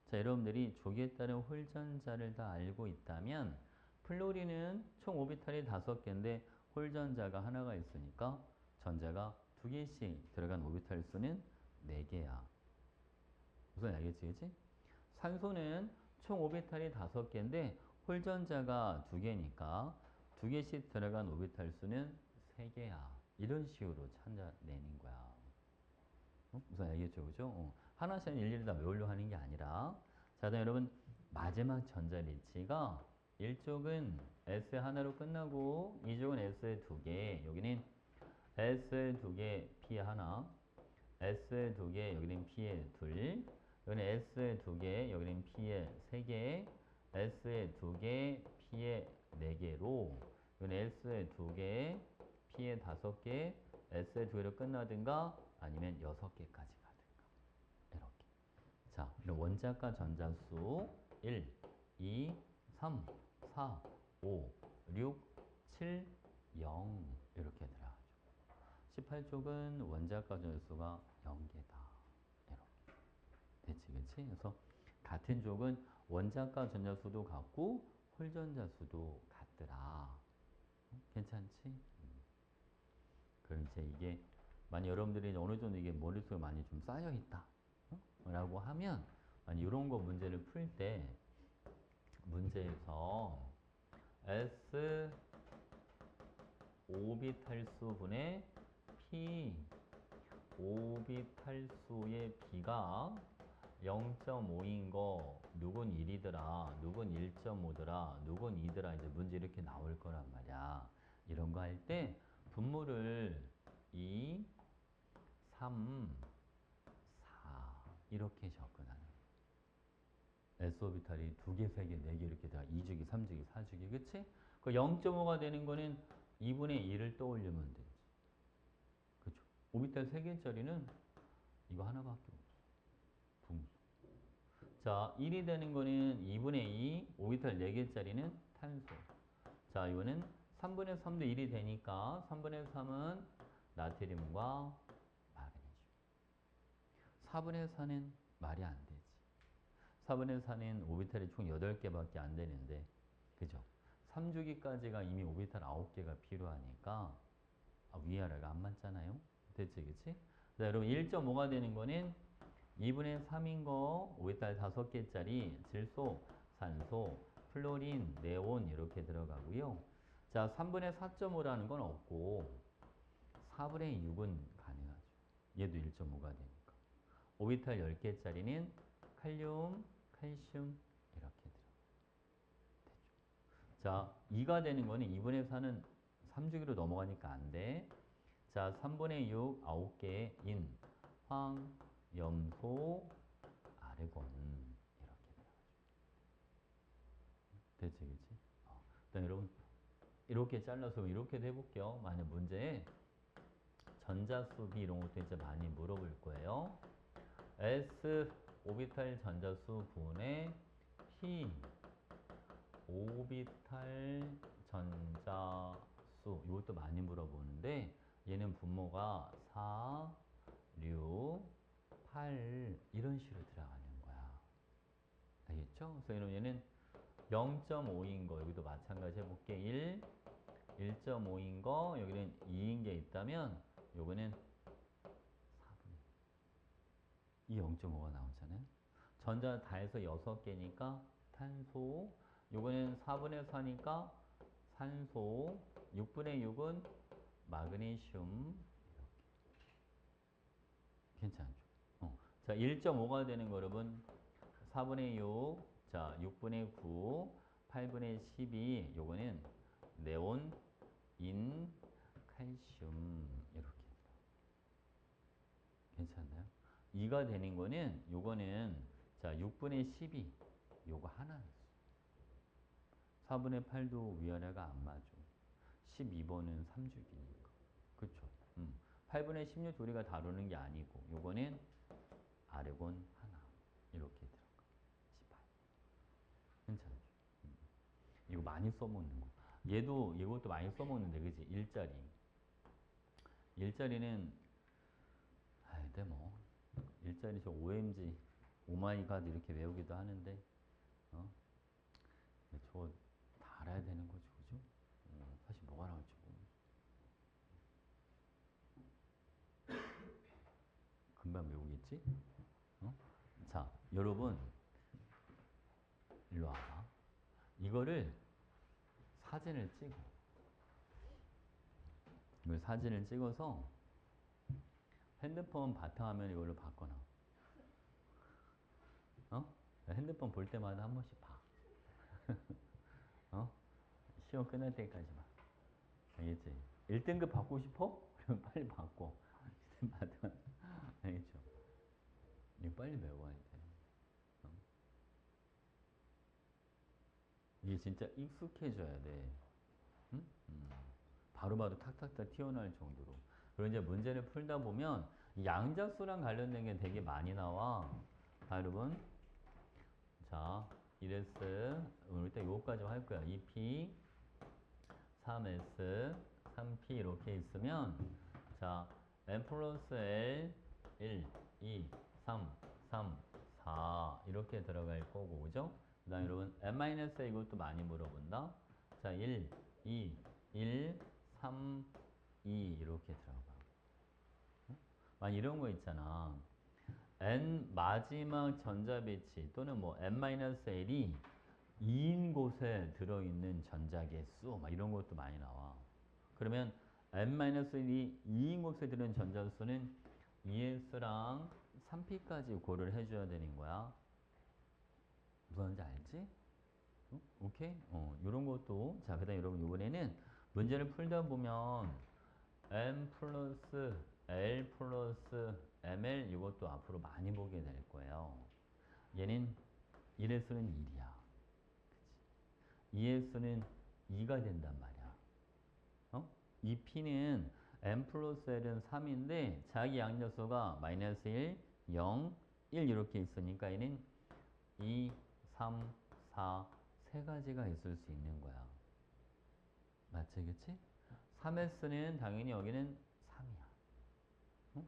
자, 여러분들이 조기에 따른 홀전자를 다 알고 있다면 플로린은 총 오비탈이 5개인데 홀전자가 하나가 있으니까 전자가 2개씩 들어간 오비탈 수는 4개야. 무슨 알겠지, 그치? 산소는 총 오비탈이 5개인데 홀전자가 2개니까 2개씩 들어간 오비탈 수는 3개야. 이런 식으로 찾아내는 거야. 무슨 알겠죠, 그죠? 하나씩 일일이 다 외우려 하는 게 아니라. 자, 여러분 마지막 전자 배치가 1쪽은 S 하나로 끝나고 2쪽은 S 2개. 여기는 S 2개, P 하나. S 2개, 여기는 P에 둘. 여기는 S 2개, 여기는 P에 3개. S 2개, P에 4개로. 여기는 S 2개, P에 5개. S 2개로 끝나든가 아니면 6개까지 가든가. 이렇게. 자, 원자과 전자수 1, 2, 3, 4, 5, 6, 7, 0 이렇게 들어가죠. 18쪽은 원자과 전자수가 0개다. 이렇게. 됐지, 그치? 그래서 같은 쪽은 원자과 전자수도 같고 홀전자수도 같더라. 괜찮지? 그럼 이제 이게 만약 여러분들이 어느 정도 이게 머릿속에 많이 좀 쌓여 있다. 라고 하면 만약 이런 거 문제를 풀 때 문제에서 S 오비탈 수분의 P 오비탈 수의 B가 0.5인 거 누군 1이더라, 누군 1.5더라, 누군 2더라 이제 문제 이렇게 나올 거란 말이야. 이런 거 할 때 분모를 2, 3, 4 이렇게 접근하는 S오비탈이 2개, 3개, 4개 이렇게 다 2주기, 3주기, 4주기 그치? 그 0.5가 되는 거는 2분의 1을 떠올리면 되지. 그쵸? 오비탈 3개짜리는 이거 하나밖에 없어. 분수. 자, 1이 되는 거는 2분의 2, 오비탈 4개짜리는 탄소. 자, 이거는 3분의 3도 1이 되니까 3분의 3은 나트륨과 마그네슘. 4분의 4는 말이 안 되지. 4분의 4는 오비탈이 총 8개밖에 안 되는데, 그죠? 3주기까지가 이미 오비탈 9개가 필요하니까 위아래가 안 맞잖아요. 됐지, 그치? 자, 여러분 1.5가 되는 거는 2분의 3인 거 오비탈 5개짜리 질소, 산소, 플로린, 네온 이렇게 들어가고요. 자, 3분의 4.5라는 건 없고 4분의 6은 가능하죠. 얘도 1.5가 되니까. 오비탈 10개짜리는 칼륨, 칼슘 이렇게 들어가요. 자, 2가 되는 거는 2분의 4는 3주기로 넘어가니까 안 돼. 자, 3분의 6, 9개인 황, 염소, 아르곤 이렇게 들어가죠. 됐지, 그치? 그다음 여러분 이렇게 잘라서 이렇게도 해볼게요. 만약 문제에 전자수 비 이런 것도 이제 많이 물어볼 거예요. S 오비탈 전자수 분의 P 오비탈 전자수 이것도 많이 물어보는데 얘는 분모가 4, 6, 8 이런 식으로 들어가는 거야. 알겠죠? 그래서 이런 얘는 0.5인 거 여기도 마찬가지 해볼게. 1, 1.5인 거 여기는 2인 게 있다면 요거는 4분의 이 0.5가 나오잖아요. 전자 다 해서 6개니까 탄소 요거는 4분의 4니까 산소 6분의 6은 마그네슘 이렇게 괜찮죠? 자 1.5가 되는 거 여러분 4분의 6, 자 6분의 9, 8분의 12 요거는 네온, 인, 칼슘 이렇게 괜찮나요? 2가 되는 거는 요거는 자 6분의 12 요거 하나 있어. 4분의 8도 위아래가 안 맞아. 12번은 3주기니까. 그쵸? 8분의 16 우리가 다루는 게 아니고 요거는 아르곤 하나 이렇게 들어가. 18. 괜찮죠? 이거 많이 써먹는 거. 얘도 이것도 많이 써먹는데 그지? 일자리. 일자리는 근데 뭐 일자리 저 OMG 오마이갓 이렇게 외우기도 하는데 어? 저거 다 알아야 되는 거죠, 그죠? 사실 뭐가 나올지 금방 외우겠지? 어? 자, 여러분 일로 와봐. 이거를 사진을 찍어. 이걸 사진을 찍어서 핸드폰 바탕화면 이걸로 바꿔놔. 어? 핸드폰 볼 때마다 한 번씩 봐. 어? 시험 끝날 때까지 봐. 알겠지? 1등급 받고 싶어? 그럼 빨리 바꿔. 바탕 알겠죠? 이거 빨리 외워야 돼. 어? 이게 진짜 익숙해져야 돼. 응? 바로바로 탁탁탁 튀어나올 정도로. 그리고 이제 문제를 풀다 보면 양자수랑 관련된 게 되게 많이 나와. 자, 여러분. 자, 1S. 일단 요거까지만 할 거야. 2P, 3S, 3P 이렇게 있으면 자, N 플러스 L, 1, 2, 3, 3, 4 이렇게 들어갈 거고, 그죠? 그 다음에 여러분 N-A 이것도 많이 물어본다. 자, 1, 2, 1, 3, 2 이렇게 들어가. 만 이런 거 있잖아. N 마지막 전자배치 또는 뭐 N-L이 2인 곳에 들어있는 전자계 수, 막 이런 것도 많이 나와. 그러면 N-1이 2인 곳에 들어있는 전자수는 2S랑 3P까지 고려를 해줘야 되는 거야. 무슨 말인지 알지? 오케이? 요런 것도. 자, 그 다음에 여러분, 이번에는 문제를 풀다 보면 M 플러스 L 플러스 ML 이것도 앞으로 많이 보게 될 거예요. 얘는 1S는 1이야. 2S는 2가 된단 말이야. 이 P는 M 플러스 L은 3인데 자기 양녀수가 마이너스 1, 0, 1 이렇게 있으니까 얘는 2, 3, 4 세 가지가 있을 수 있는 거야. 맞지, 그치? 3S는 당연히 여기는 3이야.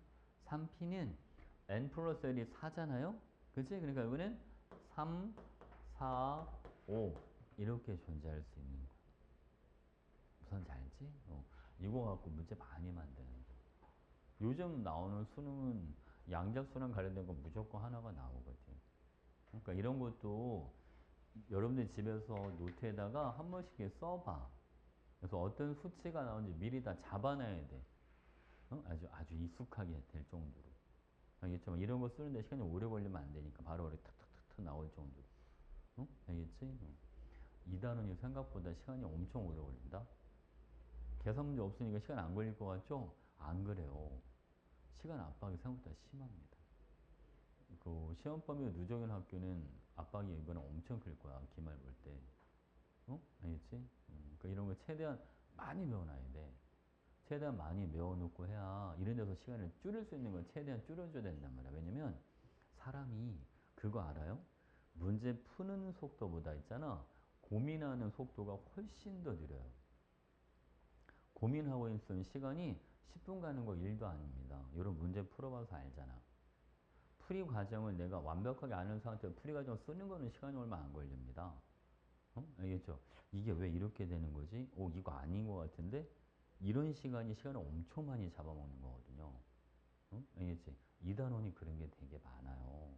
3P는 N 플러스 L이 4잖아요? 그치? 그러니까 여기는 3, 4, 5 이렇게 존재할 수 있는 거야. 계산 잘지? 이거 갖고 문제 많이 만드는. 요즘 나오는 수능은 양자수랑 관련된 건 무조건 하나가 나오거든. 그러니까 이런 것도 여러분들 집에서 노트에다가 한 번씩 이렇게 써봐. 그래서 어떤 수치가 나오는지 미리 다 잡아놔야 돼. 아주 익숙하게 될 정도로. 알겠죠? 이런 거 쓰는데 시간이 오래 걸리면 안 되니까 바로 이렇게 탁탁탁탁 나올 정도로. 알겠지? 이 단원이 생각보다 시간이 엄청 오래 걸린다. 계산 문제 없으니까 시간 안 걸릴 것 같죠? 안 그래요. 시간 압박이 생각보다 심합니다. 그 시험 범위 누적인 학교는 압박이 이번에 엄청 클 거야. 기말 볼 때. 알겠지? 그러니까 이런 거 최대한 많이 외워놔야 돼. 최대한 많이 외워놓고 해야 이런 데서 시간을 줄일 수 있는 건 최대한 줄여줘야 된단 말이야. 왜냐면 사람이 그거 알아요? 문제 푸는 속도보다 있잖아. 고민하는 속도가 훨씬 더 느려요. 고민하고 있는 시간이 10분 가는 거 1도 아닙니다. 이런 문제 풀어봐서 알잖아. 풀이 과정을 내가 완벽하게 아는 상태로 풀이 과정 쓰는 거는 시간이 얼마 안 걸립니다. 알겠죠? 이게 왜 이렇게 되는 거지? 이거 아닌 것 같은데? 이런 시간을 엄청 많이 잡아먹는 거거든요. 알겠지? 이 단원이 그런 게 되게 많아요.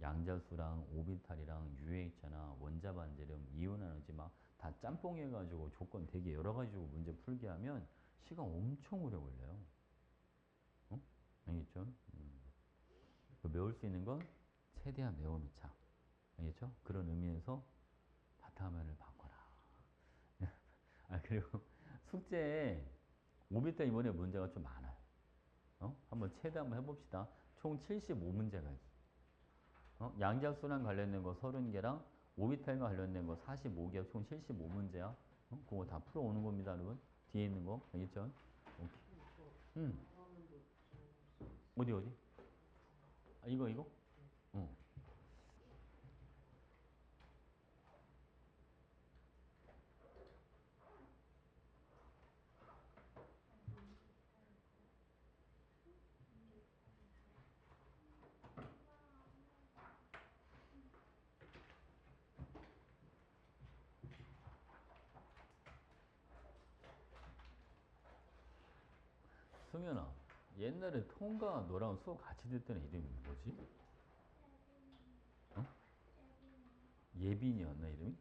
양자수랑 오비탈이랑 UH나 원자반지름, 이온에너지 막 다 짬뽕 해가지고 조건 되게 여러 가지 주고 문제 풀게 하면 시간 엄청 오래 걸려요. 알겠죠? 외울 수 있는 건 최대한 외워놓자. 알겠죠? 그런 의미에서 바탕화면을 바꿔라. 그리고 숙제에 오비탈 이번에 문제가 좀 많아요. 한번 최대 한번 해봅시다. 총 75문제가 있어. 양자수랑 관련된 거 30개랑 오비탈과 관련된 거 45개, 총 75문제야. 그거 다 풀어오는 겁니다, 여러분. 뒤에 있는 거. 알겠죠? 오케이. 어디? 이거? 응. 승현아, 옛날에 통과 너랑 수업 같이 듣던 이름이 뭐지? 어? 예빈이었나, 이름이?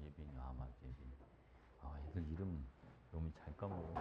예빈이. 맞아, 예빈이. 애들 이름 너무 잘 까먹어.